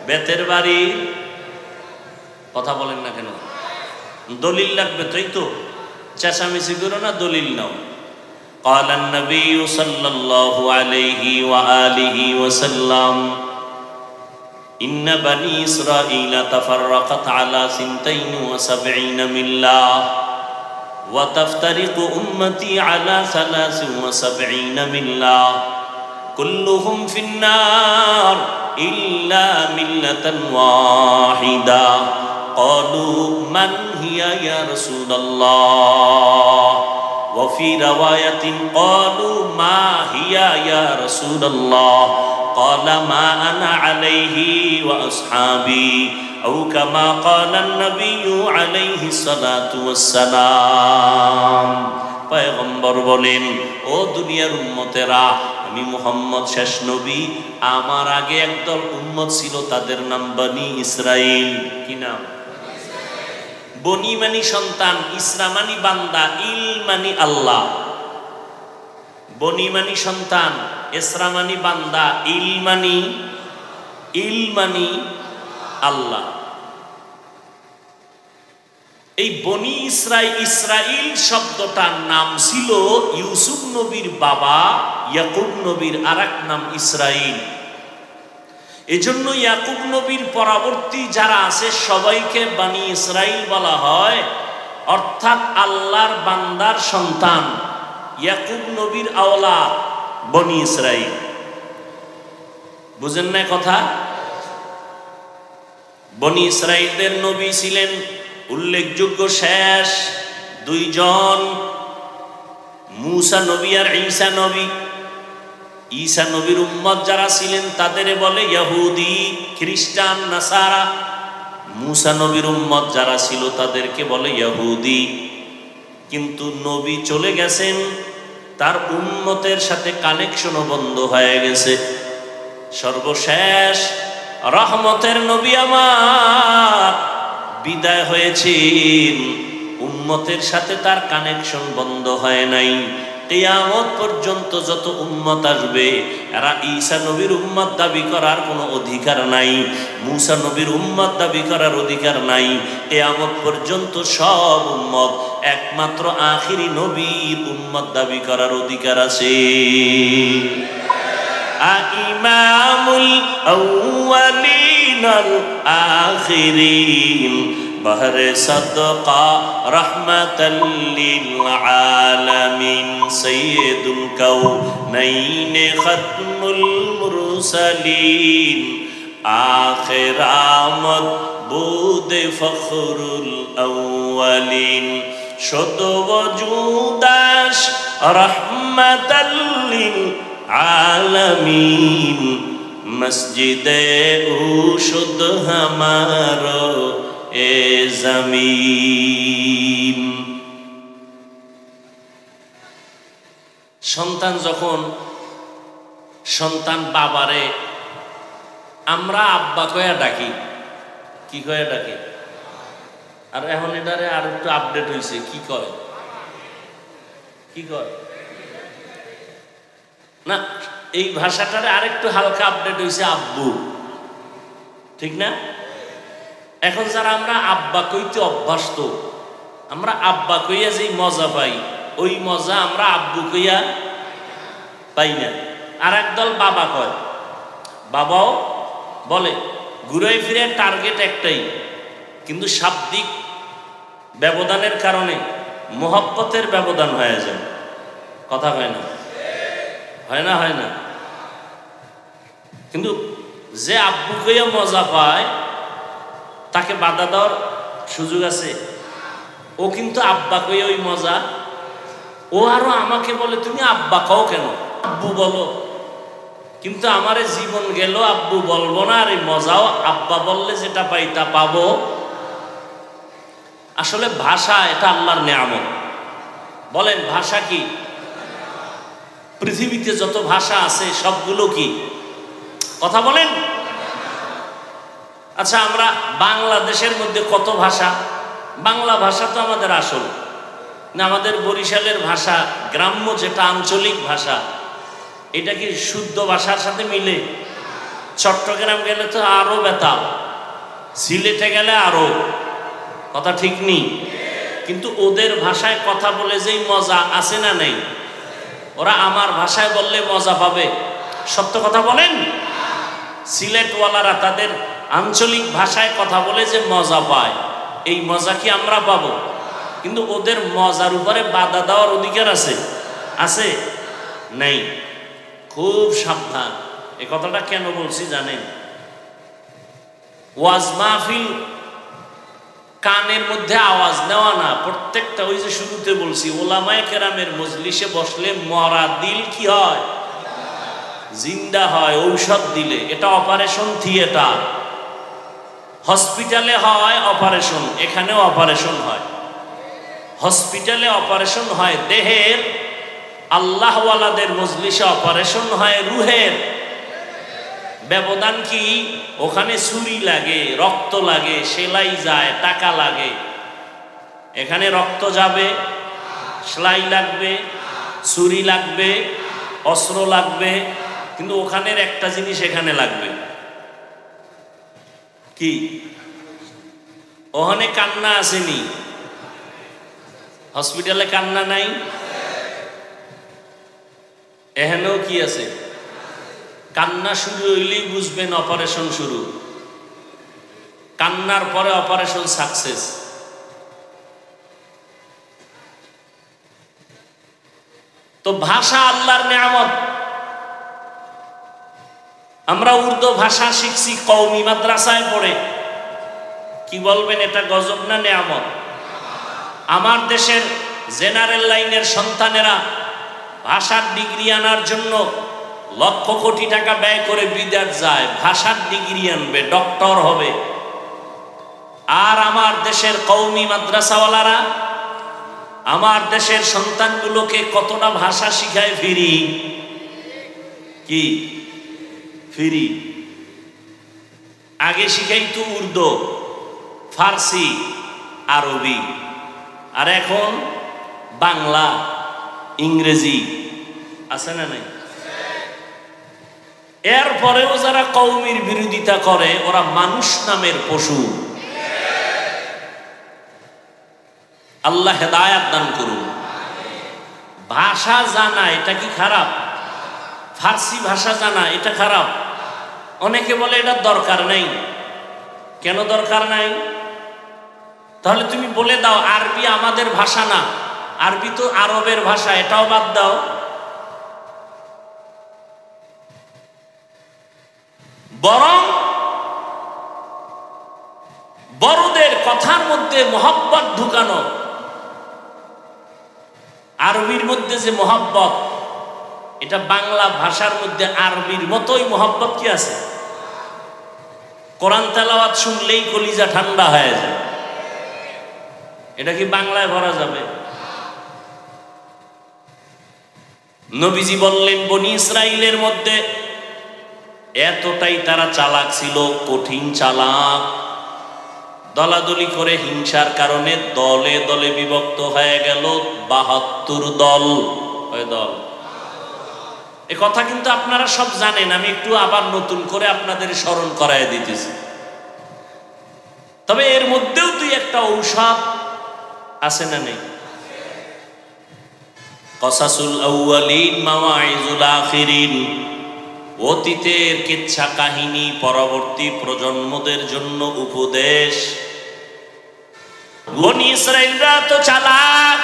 বেতের বাড়ি, কথা বলেন না কেন? দলিল লাগবে, তাই তো? চেঁচামেচি করো না, দলিল নাও। قال النبي صلى الله عليه وآله وسلم إن بني إسرائيل تفرقت على 72 ملة وتفترق أمتي على 73 ملة كلهم في النار إلا ملة واحدة قالوا من هي يا رسول الله وفي رواية قالوا ما هي يا رسول الله قال ما أنا عليه وأصحابي أو كما قال النبي عليه الصلاة والسلام। পয়গম্বর বলেন, ও দুনিয়ার উম্মতেরা, আমি মুহাম্মদ শেষ নবী, আমার আগে একদল উম্মত ছিল, তাদের নাম বনি ইসরাইল। কি নাম? বনি মানি সন্তান, ইসরা মানি বান্দা, ইল মানি আল্লাহ। বনি মানি সন্তান, ইসরা মানি বান্দা, ইল মানি আল্লাহ। এই বনি ইসরাইল শব্দটার নাম ছিল ইউসুফ নবীর বাবা ইয়াকুব নবীর আরেক নাম ইসরাইল। এজন্য ইয়াকুব নবীর পরবর্তী যারা আছে সবাইকে বনি ইসরাইল বলা হয়, অর্থাৎ আল্লাহর বান্দার সন্তান, ইয়াকুব নবীর আওলাদ বনি ইসরাইল। বুঝেন না কথা? বনি ইসরাইলদের নবী ছিলেন উল্লেখযোগ্য শেষ দুইজন, মূসা নবী আর ঈসা নবী। ঈসা নবীর উম্মত যারা ছিলেন তাদের বলে ইহুদি, খ্রিস্টান, নাসারা। মূসা নবীর উম্মত যারা ছিল তাদেরকে বলে ইহুদি। কিন্তু নবী চলে গেছেন, তার উম্মতের সাথে কানেকশনও বন্ধ হয়ে গেছে। সর্বশেষ রহমতের নবী আমার বিদায় হয়েছেন, উম্মতের সাথে তার কানেকশন বন্ধ হয় নাই। কিয়ামত পর্যন্ত যত উম্মত আসবে, এরা ঈসা নবীর উম্মত দাবি করার কোনো অধিকার নাই, মূসা নবীর উম্মত দাবি করার অধিকার নাই। কিয়ামত পর্যন্ত সব উম্মত একমাত্র আখিরি নবীর উম্মত দাবি করার অধিকার আছে। ইমামুল আউয়ালিন আল আখিরিন বহরে সদকা রহমাতাল লিল আলামিন সৈয়দুল কাউনাইন খতমুল মুরসালিন আখিরামত বুদে ফখরুল আউয়ালিন শত ওজুদাস রহমাতাল লিল আলামিন মসজিদে উশুদ হামারো এ জমিন। সন্তান যখন সন্তান বাবারে আমরা আব্বা কয়া ডাকি, কি কয়া ডাকি? আর এখন এটারে আর একটু আপডেট হয়েছে, কি কয়? কি কয় না, এই ভাষাটারে আরেকটু হালকা আপডেট হয়েছে আব্বু, ঠিক না? এখন যারা আমরা আব্বা কইতে অভ্যস্ত, আমরা আব্বা কইয়া যেই মজা পাই ওই মজা আমরা আব্বু কইয়া পাই না। আর একদল বাবা কয়, বাবাও বলে, ঘুরে ফিরে টার্গেট একটাই, কিন্তু শাব্দিক ব্যবধানের কারণে মোহব্বতের ব্যবধান হয়ে যায়। কথা হয় না, হয় না, হয় না। কিন্তু যে আব্বু কইয়া মজা পায় তাকে বাধা দেওয়ার সুযোগ আছে? ও কিন্তু আব্বা কইয়া ওই মজা, ও আরো আমাকে বলে তুমি আব্বা কও কেন, আব্বু বলো। কিন্তু আমারে জীবন গেল আব্বু বলবো না, আর এই মজাও আব্বা বললে যেটা পাই তা পাবো। আসলে ভাষা এটা আল্লাহর নেয়ামত। বলেন ভাষা কি? পৃথিবীতে যত ভাষা আছে সবগুলো কি? কথা বলেন। আচ্ছা, আমরা বাংলাদেশের মধ্যে কত ভাষা? বাংলা ভাষা তো আমাদের আসল না, আমাদের বরিশালের ভাষা, গ্রাম্য যেটা আঞ্চলিক ভাষা, এটা কি শুদ্ধ ভাষার সাথে মিলে? চট্টগ্রাম গেলে তো আরো বেতাল, সিলেটে গেলে আরো, কথা ঠিক নেই। কিন্তু ওদের ভাষায় কথা বলে যেই মজা আছে না নেই, ওরা আমার ভাষায় বললে মজা পাবে? সত্য কথা বলেন। সিলেটওয়ালারা তাদের আঞ্চলিক ভাষায় কথা বলে যে মজা পায়, এই মজা কি আমরা পাবো? কিন্তু ওদের মজার উপরে বাধা দেওয়ার অধিকার আছে? আছে? নেই। খুব সাবধান। এই কথাটা কেন বলছি জানেন? ওয়াজ মাহফিল কানের মধ্যে আওয়াজ নেওয়া না, প্রত্যেকটা ওই যে শুরুতে বলছি, ওলামায়ে কেরামের মজলিসে বসলে মরা দিল কি হয়? জিন্দা হয় ঔষধ দিলে। এটা অপারেশন থিয়েটার। হসপিটালে হয় অপারেশন, এখানেও অপারেশন হয়। হসপিটালে অপারেশন হয় দেহের, আল্লাহওয়ালাদের মজলিসে অপারেশন হয় রুহের। ব্যবধান কি? ওখানে ছুরি লাগে, রক্ত লাগে, সেলাই যায়, টাকা লাগে। এখানে রক্ত যাবে, সেলাই লাগবে, ছুরি লাগবে, অস্ত্র লাগবে, কিন্তু ওখানের একটা জিনিস এখানে লাগবে কি? ওখানে কান্না আসেনি, হসপিটালে কান্না নাই, এখানেও কি আছে? কান্না শুরু হইলেই বুঝবেন অপারেশন শুরু। কান্নার পরে অপারেশন সাকসেস। তো ভাষা আল্লাহর নেয়ামত। আমরা উর্দু ভাষা শিখছি কওমি মাদ্রাসায় পড়ে, কি বলবেন এটা গজব না নেয়ামত? আমার দেশের জেনারেল লাইনের সন্তানেরা ভাষার ডিগ্রি আনার জন্য লক্ষ কোটি টাকা ব্যয় করে বিদেশ যায়, ভাষার ডিগ্রি আনবে, ডক্টর হবে। আর আমার দেশের কওমি মাদ্রাসাওয়ালারা আমার দেশের সন্তানগুলোকে কতটা ভাষা শিখায় ফ্রি। কি ফ্রি? আগে শিখাইতো উর্দু, ফার্সি, আরবি, আর এখন বাংলা, ইংরেজি। আছে না নাই? এরপরেও যারা কওমির বিরোধিতা করে ওরা মানুষ নামের পশু। আল্লাহ হেদায়াত দান করুন। ভাষা জানা এটা কি খারাপ? ফার্সি ভাষা জানা এটা খারাপ? অনেকে বলে এটা দরকার নাই। কেন দরকার নাই? তাহলে তুমি বলে দাও আরবি আমাদের ভাষা না, আরবি তো আরবের ভাষা, এটাও বাদ দাও। বরং বড়দের কথার মধ্যে মহব্বত ঢুকানো। আরবির মধ্যে যে মহব্বত, এটা বাংলা ভাষার মধ্যে আরবির মতোই মহব্বত কি আছে? কোরআন তেলাওয়াত শুনলেই কলিজা ঠান্ডা হয়ে যায়। এটা কি বাংলায় ভরা যাবে? নবীজি বললেন, বনি ইসরাইলের মধ্যে এতটাই তারা চালাক ছিল, কঠিন চালাক, দলাদলি করে হিংসার কারণে দলে দলে বিভক্ত হয়ে গেল ৭২ দল। কয় দল? এ কথা কিন্তু আপনারা সব জানেন, আমি একটু আবার নতুন করে আপনাদের স্মরণ করায় দিতেছি। তবে এর মধ্যেও দুই একটা ঔষধ আছে না নেই? কসাসুল আউয়ালিন মাওয়াইজুল আখিরিন, অতীতের কিচ্ছা কাহিনী পরবর্তী প্রজন্মদের জন্য উপদেশ। বনি ইসরাইলরা তো চালাক,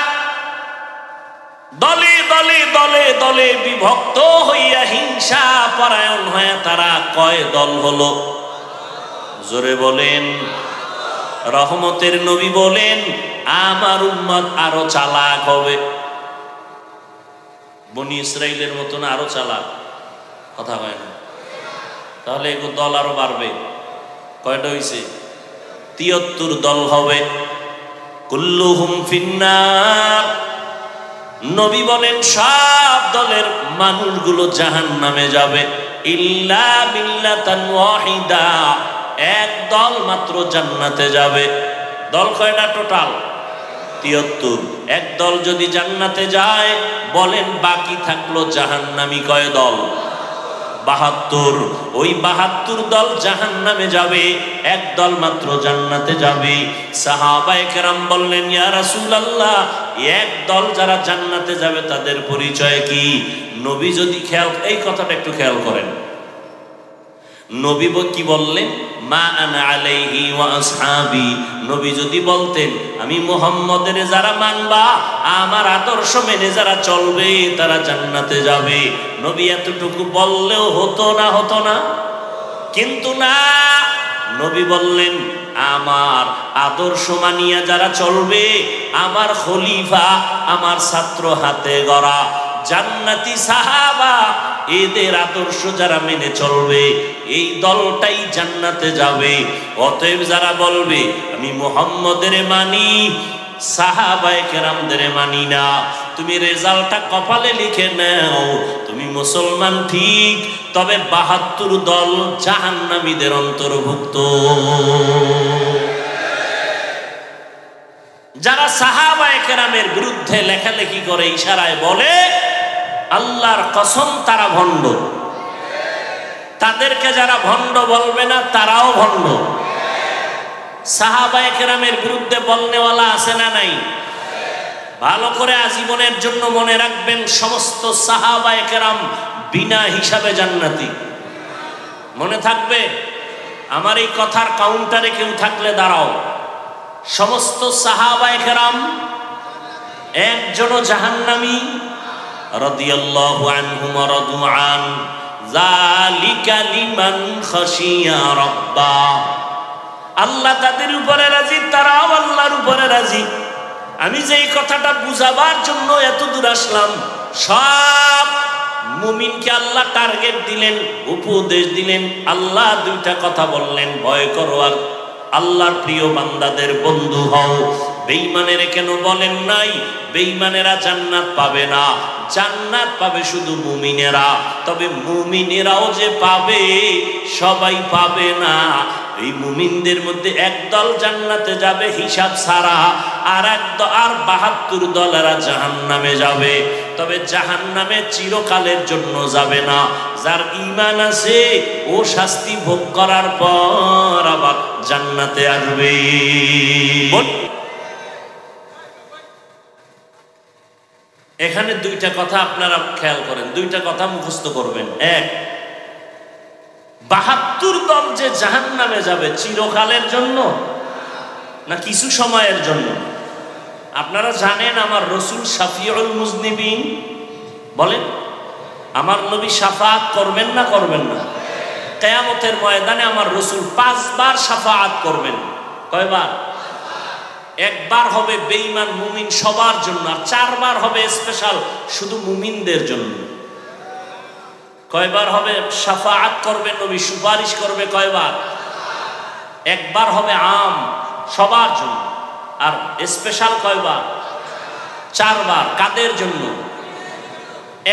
দলে দলে দলে দলে বিভক্ত হইয়া হিংসা পরায়ণ হয়ে তারা কয় দল হলো? জোরে বলেন। রহমতের নবী বলেন, আমার উম্মত আরো চালাক হবে। বনি ইসরাইলের মতন আরো চালাক, কথা হয় না? তাহলে এগুলো দল আরো বাড়বে। কয়টা হইছে? ৭৩ দল হবে। কুল্লুহুম ফিন্নার, নবী বলেন সব দলের মানুষগুলো জাহান্নামে যাবে। ইল্লা মিল্লাতান ওয়াহিদা, এক দল মাত্র জান্নাতে যাবে। দল কয়টা টোটাল? ৭৩। এক দল যদি জান্নাতে যায়, বলেন বাকি থাকলো জাহান্নামী কয় দল? ৭২। ওই ৭২ দল জাহান্নামে যাবে, এক দল মাত্র জান্নাতে যাবে। সাহাবায়ে কেরাম বললেন, ইয়া রাসূলুল্লাহ, এক দল যারা জান্নাতে যাবে তাদের পরিচয় কি? নবী যদি এই কথাটা একটু খেয়াল করেন, নবী কি বললেন? মা আনা আলাইহি ওয়া আসহাবি। নবী যদি বলতেন, আমি মুহাম্মদের যারা মানবা, আমার আদর্শ মেনে যারা চলবে তারা জান্নাতে যাবে, নবী এতটুকু বললেও হতো না? হতো না? কিন্তু না, নবী বললেন, আমার আদর্শ মানিয়া যারা চলবে, আমার খলিফা, আমার ছাত্র হাতে গড়া জান্নাতি সাহাবা, এদের আদর্শ যারা মেনে চলবে, এই দলটাই জান্নাতে যাবে। অতএব যারা বলবে আমি মুহাম্মদের মানি, সাহাবায়ে কেরামদের মানি না, তুমি রেজাল্টটা কপালে লিখে নাও, তুমি মুসলমান ঠিক, তবে ৭২ দল জাহান্নামীদের অন্তর্ভুক্ত। যারা সাহাবায়ে কেরামের বিরুদ্ধে লেখালেখি করে, ইশারায় বলে, আল্লাহর কসম তারা ভণ্ড। তাদেরকে যারা ভণ্ড বলবে না, তারাও ভণ্ড। সাহাবায়ে কেরামের বিরুদ্ধে বলনেওয়ালা আছে না নাই? ভালো করে আজীবনের জন্য মনে রাখবেন, সমস্ত সাহাবায়ে কেরাম বিনা হিসাবে জান্নাতি। মনে থাকবে? আমার এই কথার কাউন্টারে কেউ থাকলে দাঁড়াও। সমস্ত সাহাবায়ে কেরাম একজনও জাহান্নামী। রাদিয়াল্লাহু আনহুম ওয়া রাদু আন, যালিকা লিমান খাশিয়া রাব্বা। আল্লাহ তাদের উপরে রাজি, তারাও আল্লাহর উপরে রাজি। আমি যে এই কথাটা বুঝাবার জন্য এত দূর আসলাম, সব মুমিনকে আল্লাহ টার্গেট দিলেন, উপদেশ দিলেন। আল্লাহ দুইটা কথা বললেন, ভয় করো আর আল্লাহর প্রিয় বান্দাদের বন্ধু হও। বেঈমানেরা কেন বলেন নাই? বেঈমানেরা জান্নাত পাবে না, জান্নাত পাবে শুধু মুমিনেরা। তবে মুমিনেরাও যে পাবে, সবাই পাবে না। এই মুমিনদের মধ্যে একদল জান্নাতে যাবে হিসাব ছাড়া, আর ৭২ দলেরা জাহান্নামে যাবে। তবে জাহান্নামে চিরকালের জন্য যাবে না। যার ঈমান আছে, ও শাস্তি ভোগ করার পর আবার জান্নাতে আসবে। এখানে দুইটা কথা আপনারা খেয়াল করেন, দুইটা কথা মুখস্থ করবেন। এক, ৭২ দল যে জাহান্নামে যাবে, চিরকালের জন্য না কিছু সময়ের জন্য? আপনারা জানেন আমার রসুল শাফিউল মুজনিবিন, বলেন আমার নবী শাফাআত করবেন না করবেন না? কিয়ামতের ময়দানে আমার রসুল 5 বার শাফাআত করবেন। কয়বার? একবার হবে বেঈমান মুমিন সবার জন্য, আর 4 বার হবে স্পেশাল শুধু মুমিনদের জন্য। কয়বার হবে শাফাআত করবেন নবী, সুপারিশ করবে কয়বার? একবার হবে আম সবার জন্য, আর স্পেশাল কয়বার? 4 বার। কাদের জন্য?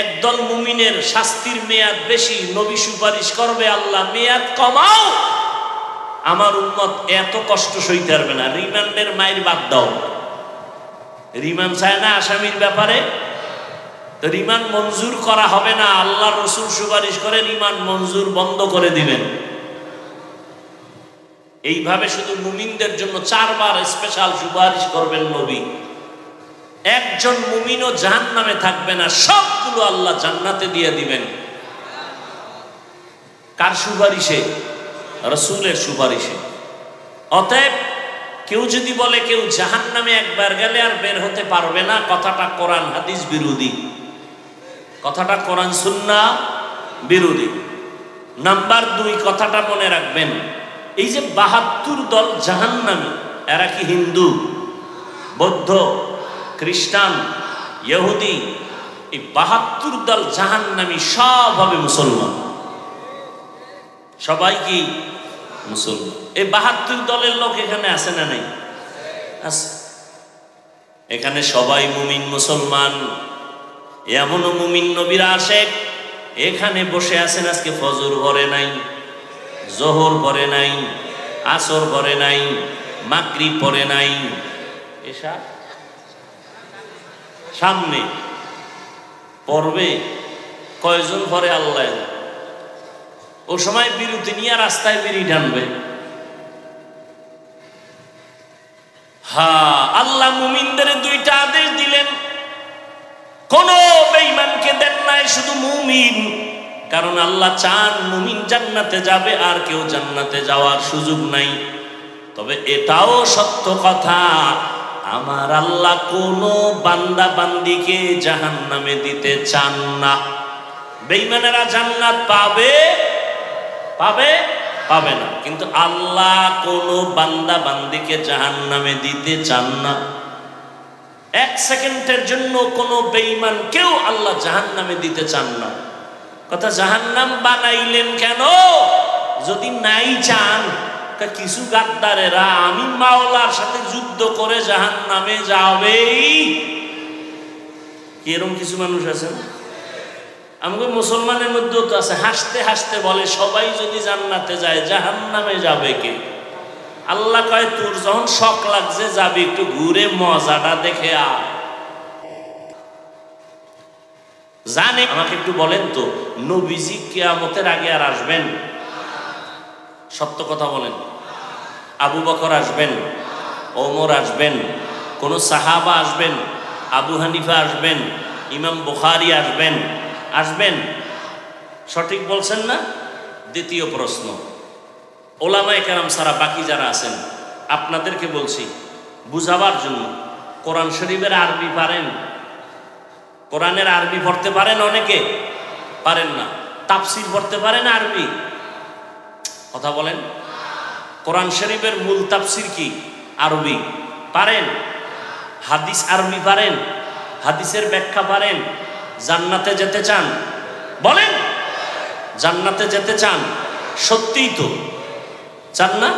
একদল মুমিনের শাস্তির মেয়াদ বেশি, নবী সুপারিশ করবে আল্লাহ মেয়াদ কমাও, আমার উম্মত এত কষ্ট সইতে পারবে না, রিমান্ডের মাইর বাদ দাও। রিমান্ড চায় না আসামির ব্যাপারে, তো রিমান্ড মঞ্জুর করা হবে না, আল্লাহ রসুল সুপারিশ করে রিমান্ড মঞ্জুর বন্ধ করে দিবেন। এইভাবে শুধু মুমিনদের জন্য 4 বার স্পেশাল সুপারিশ করবেন নবী। একজন মুমিনও জাহান্নামে থাকবে না, সবগুলো আল্লাহ জান্নাতে দিয়ে দিবেন। কার সুপারিশে? রাসূলের সুপারিশে। অতএব কেউ যদি বলে কেউ জাহান্নামে একবার গেলে আর বের হতে পারবে না, কথাটা কোরআন হাদিস বিরোধী, কথাটা কোরআন সুন্নাহ বিরোধী। নাম্বার 2 কথাটা মনে রাখবেন, এই যে 72 দল জাহান্নামী, এরা কি হিন্দু, বৌদ্ধ, খ্রিস্টান, ইহুদি? এই 72 দল জাহান্নামী সব হবে মুসলমান, সবাই কি মুসলমান? এই 72 দলের লোক এখানে আছে না নাই? আছে। এখানে সবাই মুমিন মুসলমান, এমনও মুমিন নবীর আশেক এখানে বসে আছেন, আজকে ফজর পড়ে নাই, জোহর পড়ে নাই, আসর পড়ে নাই, মাগরিব পড়ে নাই, এশা সামনে পড়বে। কয়জন পরে আল্লাহ? ও সময় বিরতি নিয়ে রাস্তায় বেরি টানবে। হ্যাঁ, আল্লাহ মুমিনদের 2টা আদেশ দিলেন, কোন বেঈমানকে দেন নাই, শুধু মুমিন। কারণ আল্লাহ চান মুমিন জান্নাতে যাবে, আর কেউ জান্নাতে যাওয়ার সুযোগ নাই। তবে এটাও সত্য কথা, আমার আল্লাহ কোন বান্দা বান্দিকে জাহান্নামে দিতে চান না। বেঈমানেরা জান্নাত পাবে পাবে পাবে না, কিন্তু আল্লাহ কোন বান্দা বান্দিকে জাহান্নামে দিতে চান না। 1 সেকেন্ডের জন্য কোন বেঈমান কেউ আল্লাহ জাহান্নামে দিতে চান না। কথা, জাহান্নাম বানাইলেন কেন যদি নাই চান? কিছু গাদ্দারেরা আমি মাওলার সাথে যুদ্ধ করে জাহান্নামে যাবেই, এরকম কিছু মানুষ আছে না? আমাদের মুসলমানের মধ্যেও তো আছে, হাসতে হাসতে বলে সবাই যদি জান্নাতে যায় জাহান্নামে যাবে কে? আল্লাহ কয় তোর যখন শখ লাগছে যাবি, একটু ঘুরে মজাটা দেখে আয়। জানে, আমাকে একটু বলেন তো, নবীজি কিয়ামতের আগে আর আসবেন? সত্য কথা বলেন। আবু বকর আসবেন, ওমর আসবেন, কোন সাহাবা আসবেন, আবু হানিফা আসবেন, ইমাম বুখারী আসবেন? আসবেন? সঠিক বলছেন না? দ্বিতীয় প্রশ্ন, ওলামায়ে কেরাম ছাড়া বাকি যারা আছেন আপনাদেরকে বলছি বুঝাবার জন্য, কোরআন শরীফের আরবি পারেন? কোরআনের আরবি পড়তে পারেন? অনেকে পারেন না। তাফসীর পড়তে পারেন আরবি? কথা বলেন। কোরআন শরীফের মূল তাফসীর কি? আরবি পারেন? হাদিস আরবি পারেন? হাদিসের ব্যাখ্যা পারেন? জান্নাতে যেতে চান? বলেন, জান্নাতে যেতে চান? সত্যিই তো চান না?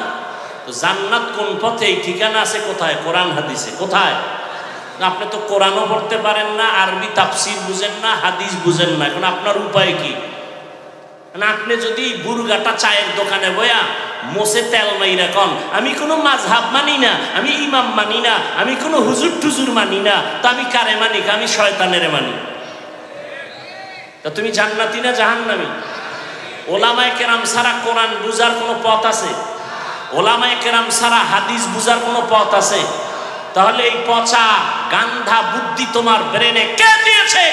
তো জান্নাত কোন পথে, এই ঠিকানা আছে কোথায়? কোরআন হাদিসে। কোথায়? আপনি তো কোরআনও পড়তে পারেন না, আরবি তাফসীর বুঝেন না, হাদিস বুঝেন না, এখন আপনার উপায় কি? আপনি যদি বুরগাটা চায়ের দোকানে বয়া মোসে তেল মাইরা কন আমি কোনো মাযহাব মানি না, আমি ইমাম মানি না, আমি কোনো হুজুর টুজুর মানি না, তো আমি কারে মানি? আমি শয়তানের মানি। তা তুমি জান্নাতি না জাহান্নামী? ওলামায়ে কেরাম ছাড়া কোরআন বুঝার কোনো পথ আছে? ওলামায়ে কেরাম ছাড়া হাদিস বুঝার কোনো পথ আছে? তাহলে এই পচা গান্ধা বুদ্ধি তোমার ব্রেনে কে দিয়েছে?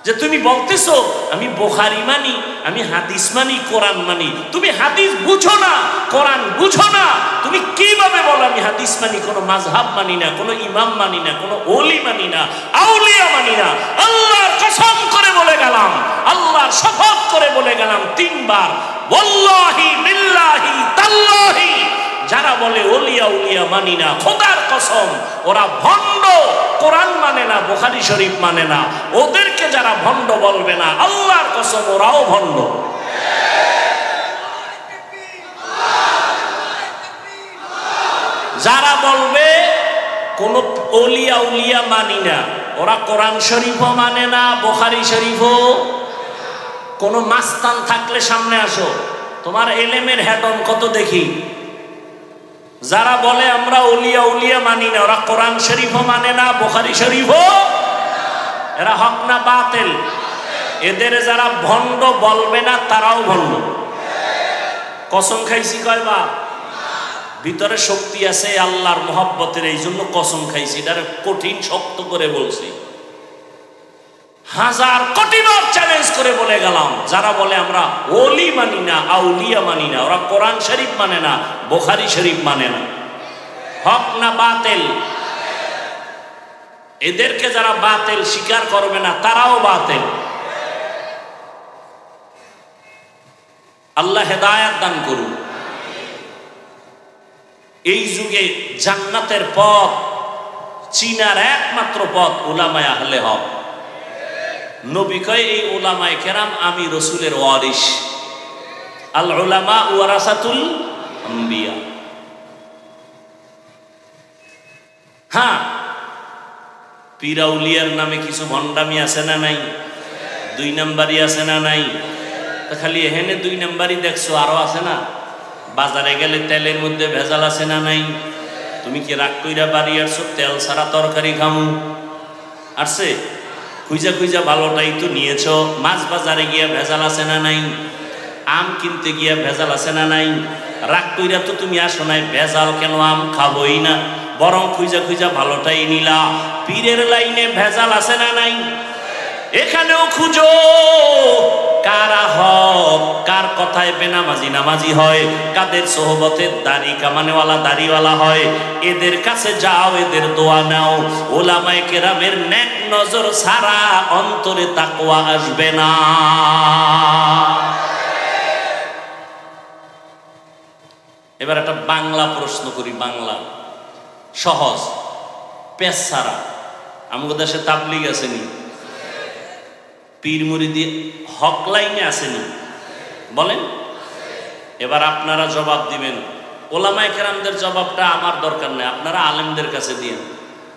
যে তুমি বলতেছো আমি বুখারী মানি, আমি হাদিস মানি, কোরআন মানি। তুমি হাদিস বুঝো না, কোরআন বুঝো না, তুমি কিভাবে বলো আমি হাদিস মানি? কোনো মাযহাব মানি না, কোনো ইমাম মানি না, কোনো ওলি মানি না, আউলিয়া মানি না। আল্লাহর কসম করে বলে গেলাম, আল্লাহর শপথ করে বলে গেলাম 3 বার, ওয়াল্লাহি বিল্লাহি তাল্লাহি, যারা বলে ওলিয়া উলিয়া মানি না, খোদার কসম ওরা ভণ্ড। কোরআন মানে না, বুখারী শরীফ মানে না, ওদেরকে যারা ভণ্ড বলবে না, আল্লাহর কসম ওরাও ভণ্ড। যারা বলবে কোন ওলিয়া উলিয়া মানি না, ওরা কোরআন শরীফও মানে না, বুখারী শরীফও। কোন মাস্তান থাকলে সামনে আসো, তোমার এলেমের হেডন কত দেখি। যারা বলে আমরা ওলিয়া উলিয়া মানি না, ওরা কোরআন শরীফও মানে না, বুখারী শরীফও। এরা হক না বাতিল? এদের যারা ভণ্ড বলবে না তারাও ভণ্ড। কসম খাইছি কয়বার? ভিতরে শক্তি আছে আল্লাহর মহব্বতের, এই জন্য কসম খাইছি, এটা কঠিন শক্ত করে বলছি। 1000 কোটি বার চ্যালেঞ্জ করে বলে গেলাম, যারা বলে আমরা ওলি মানি না, আউলিয়া মানি না, ওরা কোরআন শরীফ মানে না, বুখারী শরীফ মানে না। হক না বাতিল? এদেরকে যারা বাতিল স্বীকার করবে না তারাও বাতিল। আল্লাহ হেদায়েত দান করুন। এই যুগে জান্নাতের পথ চিনার একমাত্র পথ উলামায়ে আহলে হক। নবী কয় এই উলামায়ে কেরাম আমি রাসূলের ওয়ারিস, আল উলামা ওয়ারাসাতুল আম্বিয়া। হ্যাঁ, পীর আউলিয়ার নামে কিছু ভণ্ডামি আছে না নাই? 2 নাম্বারই আছে না নাই? তো খালি এখানে 2 নাম্বারই দেখছো, আরো আছে না? বাজারে গেলে তেলের মধ্যে ভেজাল আছে না নাই? তুমি কি রাগ কইরা বাড়ি আসছো তেল ছাড়া তরকারি খামু? আসছে? খুঁজা খুঁজা ভালোটাই তো নিয়েছ। মাছ বাজারে গিয়া ভেজাল আছে না নাই? আম কিনতে গিয়া ভেজাল আছে না নাই? রাগ কইরা তো তুমি আসো নাই, ভেজাল কেন আম খাবোই না, বরং খুঁজা খুঁজা ভালোটাই নিলা। পীরের লাইনে ভেজাল আছে না নাই? এখানেও খুঁজো কারা হক, কার কথায় বেনামাজি নামাজি হয়, কাদের সোহবতে দাড়ি কামানেওয়ালা দাড়িওয়ালা হয়, এদের কাছে যাও, এদের দোয়া নাও। উলামায়ে কেরামের নেক নজর ছাড়া অন্তরে তাকওয়া আসবে না। এবার একটা বাংলা প্রশ্ন করি, বাংলা সহজ, পেশ ছাড়া। আমাদের দেশে তাবলীগ আসেনি, পীর মুরিদি হক লাইনে আসেনি, বলেন? এবার আপনারা জবাব দিবেন। ওলামায়ে কেরামদের জবাবটা আমার দরকার নেই, আপনারা আলেমদের কাছে দিন।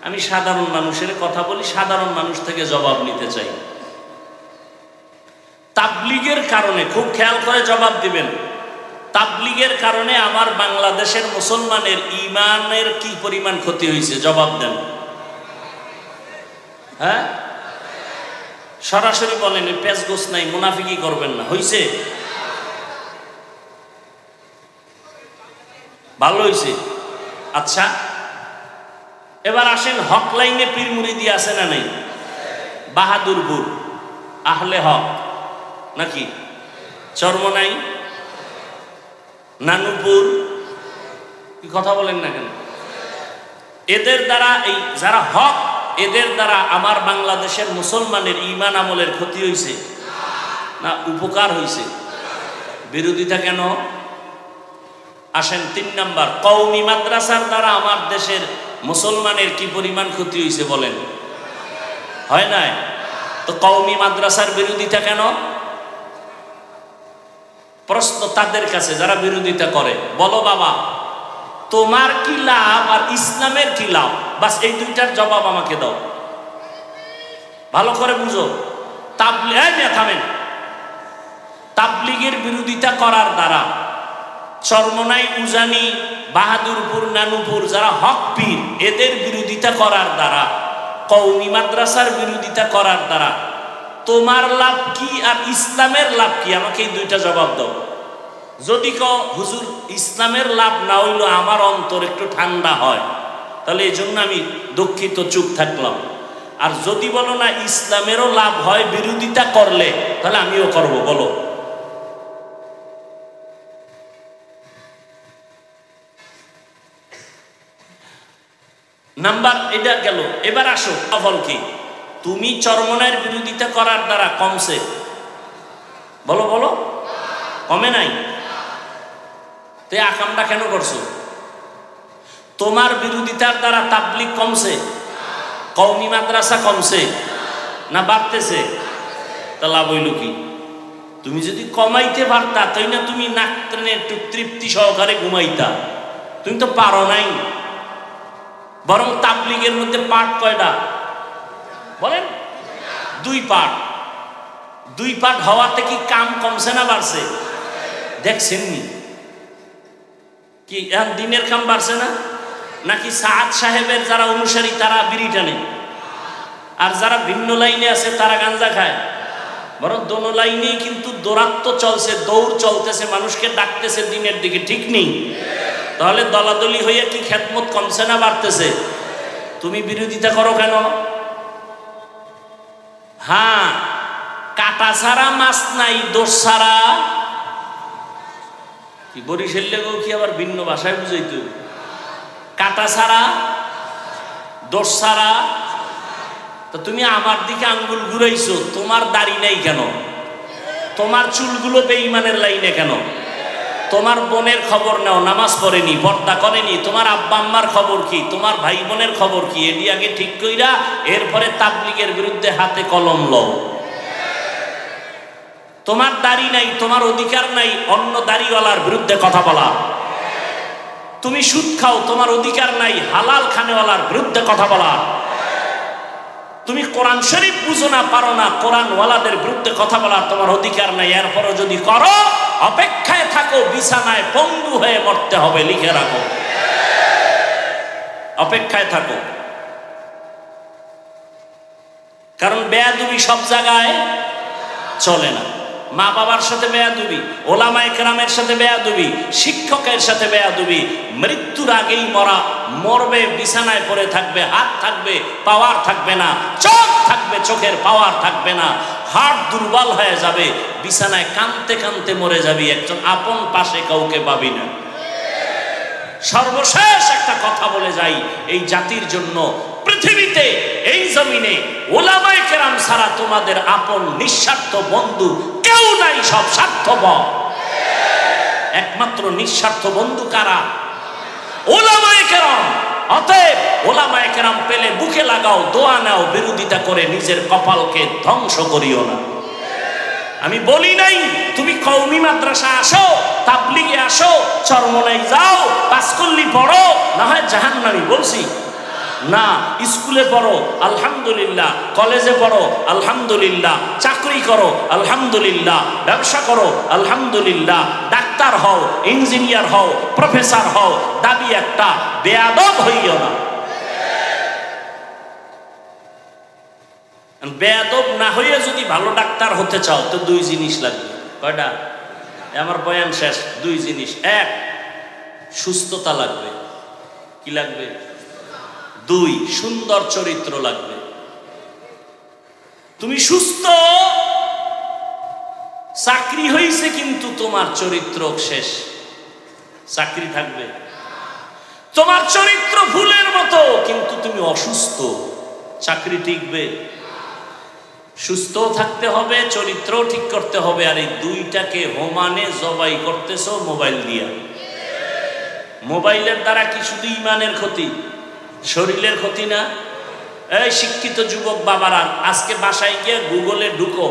আমি সাধারণ মানুষের কথা বলি, সাধারণ মানুষ থেকে জবাব নিতে চাই। তাবলীগের কারণে, খুব খেয়াল করে জবাব দিবেন, তাবলীগের কারণে আমার বাংলাদেশের মুসলমানের ঈমানের কি পরিমাণ ক্ষতি হয়েছে? জবাব দেন। হ্যাঁ, সরাসরি বলেন, পেঁচগোছ নাই, মুনাফিকি করবেন না। হইছে? ভালো হইছে? আচ্ছা, এবার আসেন হক লাইনে পীর মুরিদি আছে না নাই? বাহাদুরপুর আহলে হক নাকি? চরমনাই, নানুপুর, কি কথা বলেন না কেন? এদের দ্বারা, এই যারা হক, এদের দ্বারা আমার বাংলাদেশের মুসলমানের ঈমান আমলের ক্ষতি হয়েছে না উপকার হয়েছে? বিরোধিতা কেন? আসেন 3 নাম্বার, কওমি মাদ্রাসার দ্বারা আমার দেশের মুসলমানের কি পরিমাণ ক্ষতি হয়েছে বলেন? হয় নাই? তো কওমি মাদ্রাসার বিরোধিতা কেন? প্রশ্ন তাদের কাছে যারা বিরোধিতা করে, বলো বাবা তোমার কি লাভ আর ইসলামের কি লাভ? বাস এই 2টার জবাব আমাকে দাও, ভালো করে বুঝো। থামেন। তাবলীগের বিরোধিতা করার দ্বারা চরমনাই, উজানি, বাহাদুরপুর, নানুপুর যারা হক পীর, এদের বিরোধিতা করার দ্বারা, কওমি মাদ্রাসার বিরোধিতা করার দ্বারা তোমার লাভ কি আর ইসলামের লাভ কি? আমাকে এই 2টা জবাব দাও। যদি কও হুজুর ইসলামের লাভ না হইল আমার অন্তর একটু ঠান্ডা হয়, তাহলে এই জন্য আমি দুঃখিত, চুপ থাকলাম। আর যদি বলো না ইসলামেরও লাভ হয় বিরোধিতা করলে, তাহলে আমিও করব। বলো নাম্বার এটা গেল। এবার আসো ফল কি? তুমি চরমনায়ের বিরোধিতা করার দ্বারা কমছে? বলো বলো, কমে নাই। তো আকামটা কেন করছো? তোমার বিরোধিতার দ্বারা তাবলীগ কমছে? কওমি মাদ্রাসা কমছে না বাড়তেছে? তা লাভ হইল কি? তুমি যদি কমাইতে পারতা তাই না তুমি নাক টেনে একটু তৃপ্তি সহকারে ঘুমাইতা। তুমি তো পারো নাই। বরং তাবলীগের মধ্যে পার্ট কয়টা বলেন? 2 পার্ট। 2 পার্ট হওয়াতে কি কাম কমছে না বাড়ছে? দেখছেননি কি এখন দিনের কাম বাড়ছে না? নাকি সাদ সাহেবের যারা অনুসারী তারা বিড়ি টানে, আর যারা ভিন্ন লাইনে আছে তারা গাঁজা খায়? বরং দোনো লাইনেই কিন্তু দৌরাত্ম্য চলছে, দৌড় চলতেছে, মানুষকে ডাকতেছে দিনের দিকে, ঠিক নেই? তাহলে দলাদলি হইয়া কি খেদমত কমছে না বাড়তেছে? তুমি বিরোধিতা করো কেন? হ্যাঁ, কাটা ছাড়া মাছ নাই, দোষ ছাড়া কি? বরিশাল লেগেও কি আবার ভিন্ন ভাষায় বুঝাইতো? কাটা ছাড়া দোষ ছাড়া। তো তুমি আমার দিকে আঙ্গুল ঘুরাইছো, তোমার দাড়ি নাই কেন? তোমার চুলগুলো বেঈমানের লাইনে কেন? তোমার বোনের খবর নাও, নামাজ পড়েনি, পর্দা করেনি, তোমার আব্বা আম্মার খবর কি, তোমার ভাই বোনের খবর কি, এটি আগে ঠিক কইরা এরপরে তাবলীগের বিরুদ্ধে হাতে কলম লও। তোমার দাড়ি নাই, তোমার অধিকার নাই অন্য দাড়িওয়ালার বিরুদ্ধে কথা বলা। তুমি সুদ খাও, তোমার অধিকার নাই হালাল খানেওয়ালার বিরুদ্ধে কথা বলা। তুমি কোরআন শরীফ বুঝো না, পারো না, কোরআনওয়ালাদের বিরুদ্ধে কথা বলার তোমার অধিকার নাই। এরপরও যদি করো, অপেক্ষায় থাকো, বিছানায় পঙ্গু হয়ে মরতে হবে, লিখে রাখো। অপেক্ষায় থাকো, কারণ বেয়াদবি সব জায়গায় চলে না। মা বাবার সাথে বেয়াদবি, ওলামায়ে কেরামের সাথে বেয়াদবি, শিক্ষকের সাথে বেয়াদবি। মৃত্যুর আগেই মরা, মরবে, বিছানায় পড়ে থাকবে, হাত থাকবে, পাওয়ার থাকবে না, চোখ থাকবে, চোখের পাওয়ার থাকবে না, হার্ট দুর্বল হয়ে যাবে, বিছানায় কাঁদতে কাঁদতে মরে যাবি, একজন আপন পাশে কাউকে পাবি না। সর্বশেষ একটা কথা বলে যাই, এই জাতির জন্য পৃথিবীতে, এই জমিনে ওলামায়ে কেরাম ছাড়া তোমাদের আপন নিঃস্বার্থ বন্ধু কেউ নাই, সব স্বার্থপর। একমাত্র নিঃস্বার্থ বন্ধু কারা? ওলামায়ে কেরাম। অতএব ওলামায়ে কেরাম পেলে বুকে লাগাও, দোয়া নাও, বিরোধিতা করে নিজের কপালকে ধ্বংস করিও না। আমি বলি নাই তুমি কওমি মাদ্রাসা আসো, তাবলীগে আসো, চরমনাই যাও, পাঁচকল্লি পড়ো, না হয় জাহান্নামী, বলছি না। স্কুলে পড়ো আলহামদুলিল্লাহ, কলেজে পড়ো আলহামদুলিল্লাহ, চাকরি করো আলহামদুলিল্লাহ, ব্যবসা করো আলহামদুলিল্লাহ, ডাক্তার হও, ইঞ্জিনিয়ার হও, প্রফেসর হও, দাবি একটা, বেয়াদব হইও না। বেয়াদব না হইয়া যদি ভালো ডাক্তার হতে চাও তো 2 জিনিস লাগবে। কয়টা? আমার বয়ান শেষ। 2 জিনিস। 1, সুস্থতা লাগবে। কি লাগবে? 2, সুন্দর চরিত্র লাগবে। তুমি সুস্থ, চাকরি হইছে কিন্তু তোমার চরিত্র শেষ, চাকরি থাকবে? তোমার চরিত্র ফুলের মতো কিন্তু তুমি অসুস্থ, চাকরি টিকবে? সুস্থ থাকতে হবে, চরিত্রও ঠিক করতে হবে। আর এই 2টাকে হোমানে জবাই করতেছো মোবাইল দিয়া। মোবাইলের দ্বারা কি শুধু ইমানের ক্ষতি, শরীরের ক্ষতি না? এই শিক্ষিত যুবক বাবারা, আজকে বাসায় গিয়ে গুগলে ঢুকো,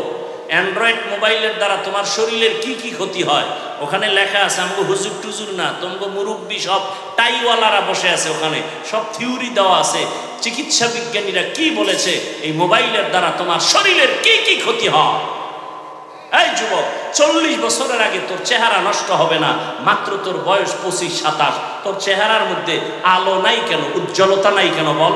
অ্যান্ড্রয়েড মোবাইলের দ্বারা তোমার শরীরের কি কি ক্ষতি হয় ওখানে লেখা আছে। আমগো হুজুর টুজুর না, তোমাকে মুরব্বী সব টাইওয়ালারা বসে আছে, ওখানে সব থিওরি দেওয়া আছে, চিকিৎসা বিজ্ঞানীরা কি বলেছে এই মোবাইলের দ্বারা তোমার শরীরের কি কি ক্ষতি হয়। এই যুবক, 40 বছরের আগে তোর চেহারা নষ্ট হবে না, মাত্র তোর বয়স 25-27, তোর চেহারার মধ্যে আলো নাই কেন, উজ্জ্বলতা নাই কেন বল?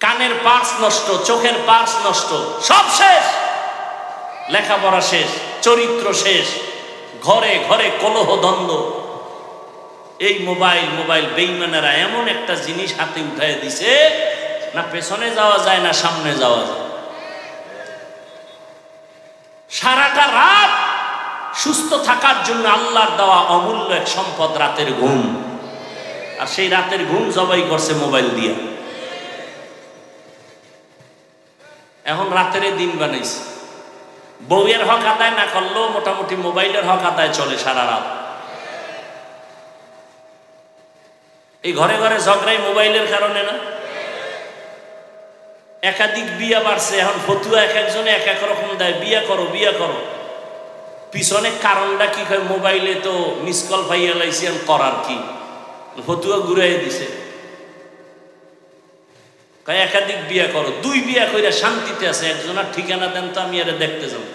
কানের পার্স নষ্ট, চোখের পার্স নষ্ট, সব শেষ, লেখাপড়া শেষ, চরিত্র শেষ, ঘরে ঘরে কলহ দ্বন্দ্ব। এই মোবাইল মোবাইল বেঈমানেরা এমন একটা জিনিস হাতে উঠায় দিছে, না পেছনে যাওয়া যায় না সামনে যাওয়া যায়। সারাটা রাত সুস্থ থাকার জন্য আল্লাহর দেওয়া অমূল্য এক সম্পদ রাতের ঘুম, আর সেই রাতের ঘুম জবাই করছে মোবাইল দিয়ে। এখন রাতের দিন বানাইছে। বউয়ের হক আদায় না করলেও মোটামুটি মোবাইলের হক আদায় চলে সারা রাত। এই ঘরে ঘরে ঝগড়াই মোবাইলের কারণে না? একাধিক বিয়া বাড়ছে, এখন ফতুয়া এক একজনে এক এক রকম দেয়, বিয়া করো বিয়া করো। পিছনে কারণটা কি হয়? মোবাইলে তো মিস কল পাইয়া লাইছি, করার কি? ফতুয়া ঘুরাই দিছে, একাধিক বিয়া করো। দুই বিয়া কইরা শান্তিতে আছে, একজনের ঠিকানা দেন তো আমি আরে দেখতে যাব।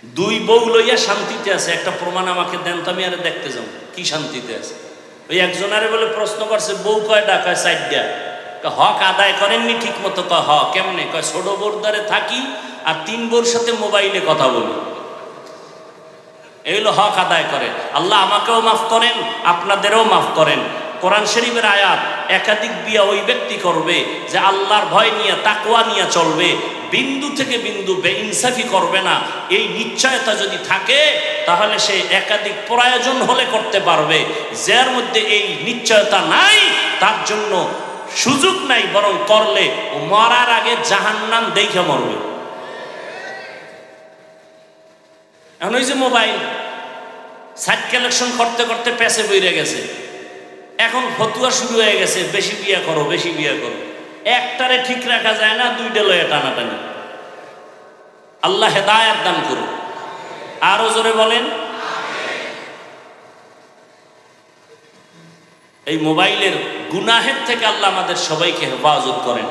দুই বউ লইয়া শান্তিতে আছে, একটা প্রমাণ আমাকে দেন তো আমি আরে দেখতে যাব কি শান্তিতে আছে। ওই একজনারে বলে প্রশ্ন করছে, বউ কয়টা? কয় 4টা। হক আদায় করেননি ঠিক মতো? কয় হ। কেমনে? কয় ছোট বউর দ্বারে থাকি আর 3 বউর সাথে মোবাইলে কথা বলি, এগুলো হক আদায় করে। আল্লাহ আমাকেও মাফ করেন, আপনাদেরও মাফ করেন। কোরআন শরীফের আয়াত, একাধিক বিয়া ওই ব্যক্তি করবে যে আল্লাহর ভয় নিয়ে তাকওয়া নিয়ে চলবে, বিন্দু থেকে বিন্দু বেইনসাফি করবে না। এই নিশ্চয়তা যদি থাকে তাহলে সে একাধিক প্রয়োজন হলে করতে পারবে। যার মধ্যে এই নিশ্চয়তা নাই তার জন্য সুযোগ নাই, বরং করলে ও মরার আগে জাহান্নাম দেখে মরবে। এখন ওই যে মোবাইল সাইট কালেকশন করতে করতে পেছে বইরে গেছে, এখন ফতুয়া শুরু হয়ে গেছে, বেশি বিয়া করো বেশি বিয়া করো। একটারে ঠিক রাখা যায় না, 2টা লয়ে টানাটানি। আল্লাহ হেদায়েত দান করুন। আরো জোরে বলেন। এই মোবাইলের গুনাহের থেকে আল্লাহ আমাদের সবাইকে হেফাজত করেন।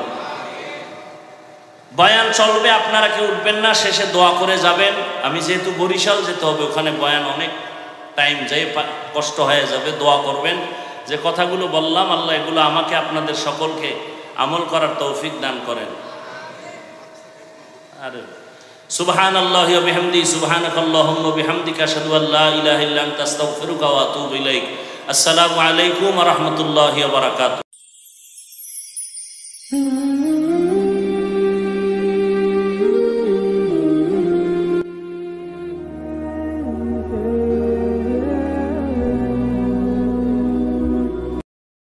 বয়ান চলবে, আপনারা কেউ উঠবেন না, শেষে দোয়া করে যাবেন। আমি যেহেতু বরিশাল যেতে হবে, ওখানে বয়ান অনেক টাইম যায়, কষ্ট হয়ে যাবে। দোয়া করবেন যে কথাগুলো বললাম, আল্লাহ এগুলো আমাকে আপনাদের সকলকে আমল করার তৌফিক দান করেন। আর সুবহানাল্লাহি ওয়া বিহামদিহি সুবহানাকাল্লাহুম্মা ওয়া বিহামদিকা আশহাদু আল্লা ইলাহা ইল্লা আনতা আস্তাগফিরুকা ওয়া আতুবু ইলাইক। আসসালামু আলাইকুম ওয়া রাহমাতুল্লাহি ওয়া বারাকাতুহু।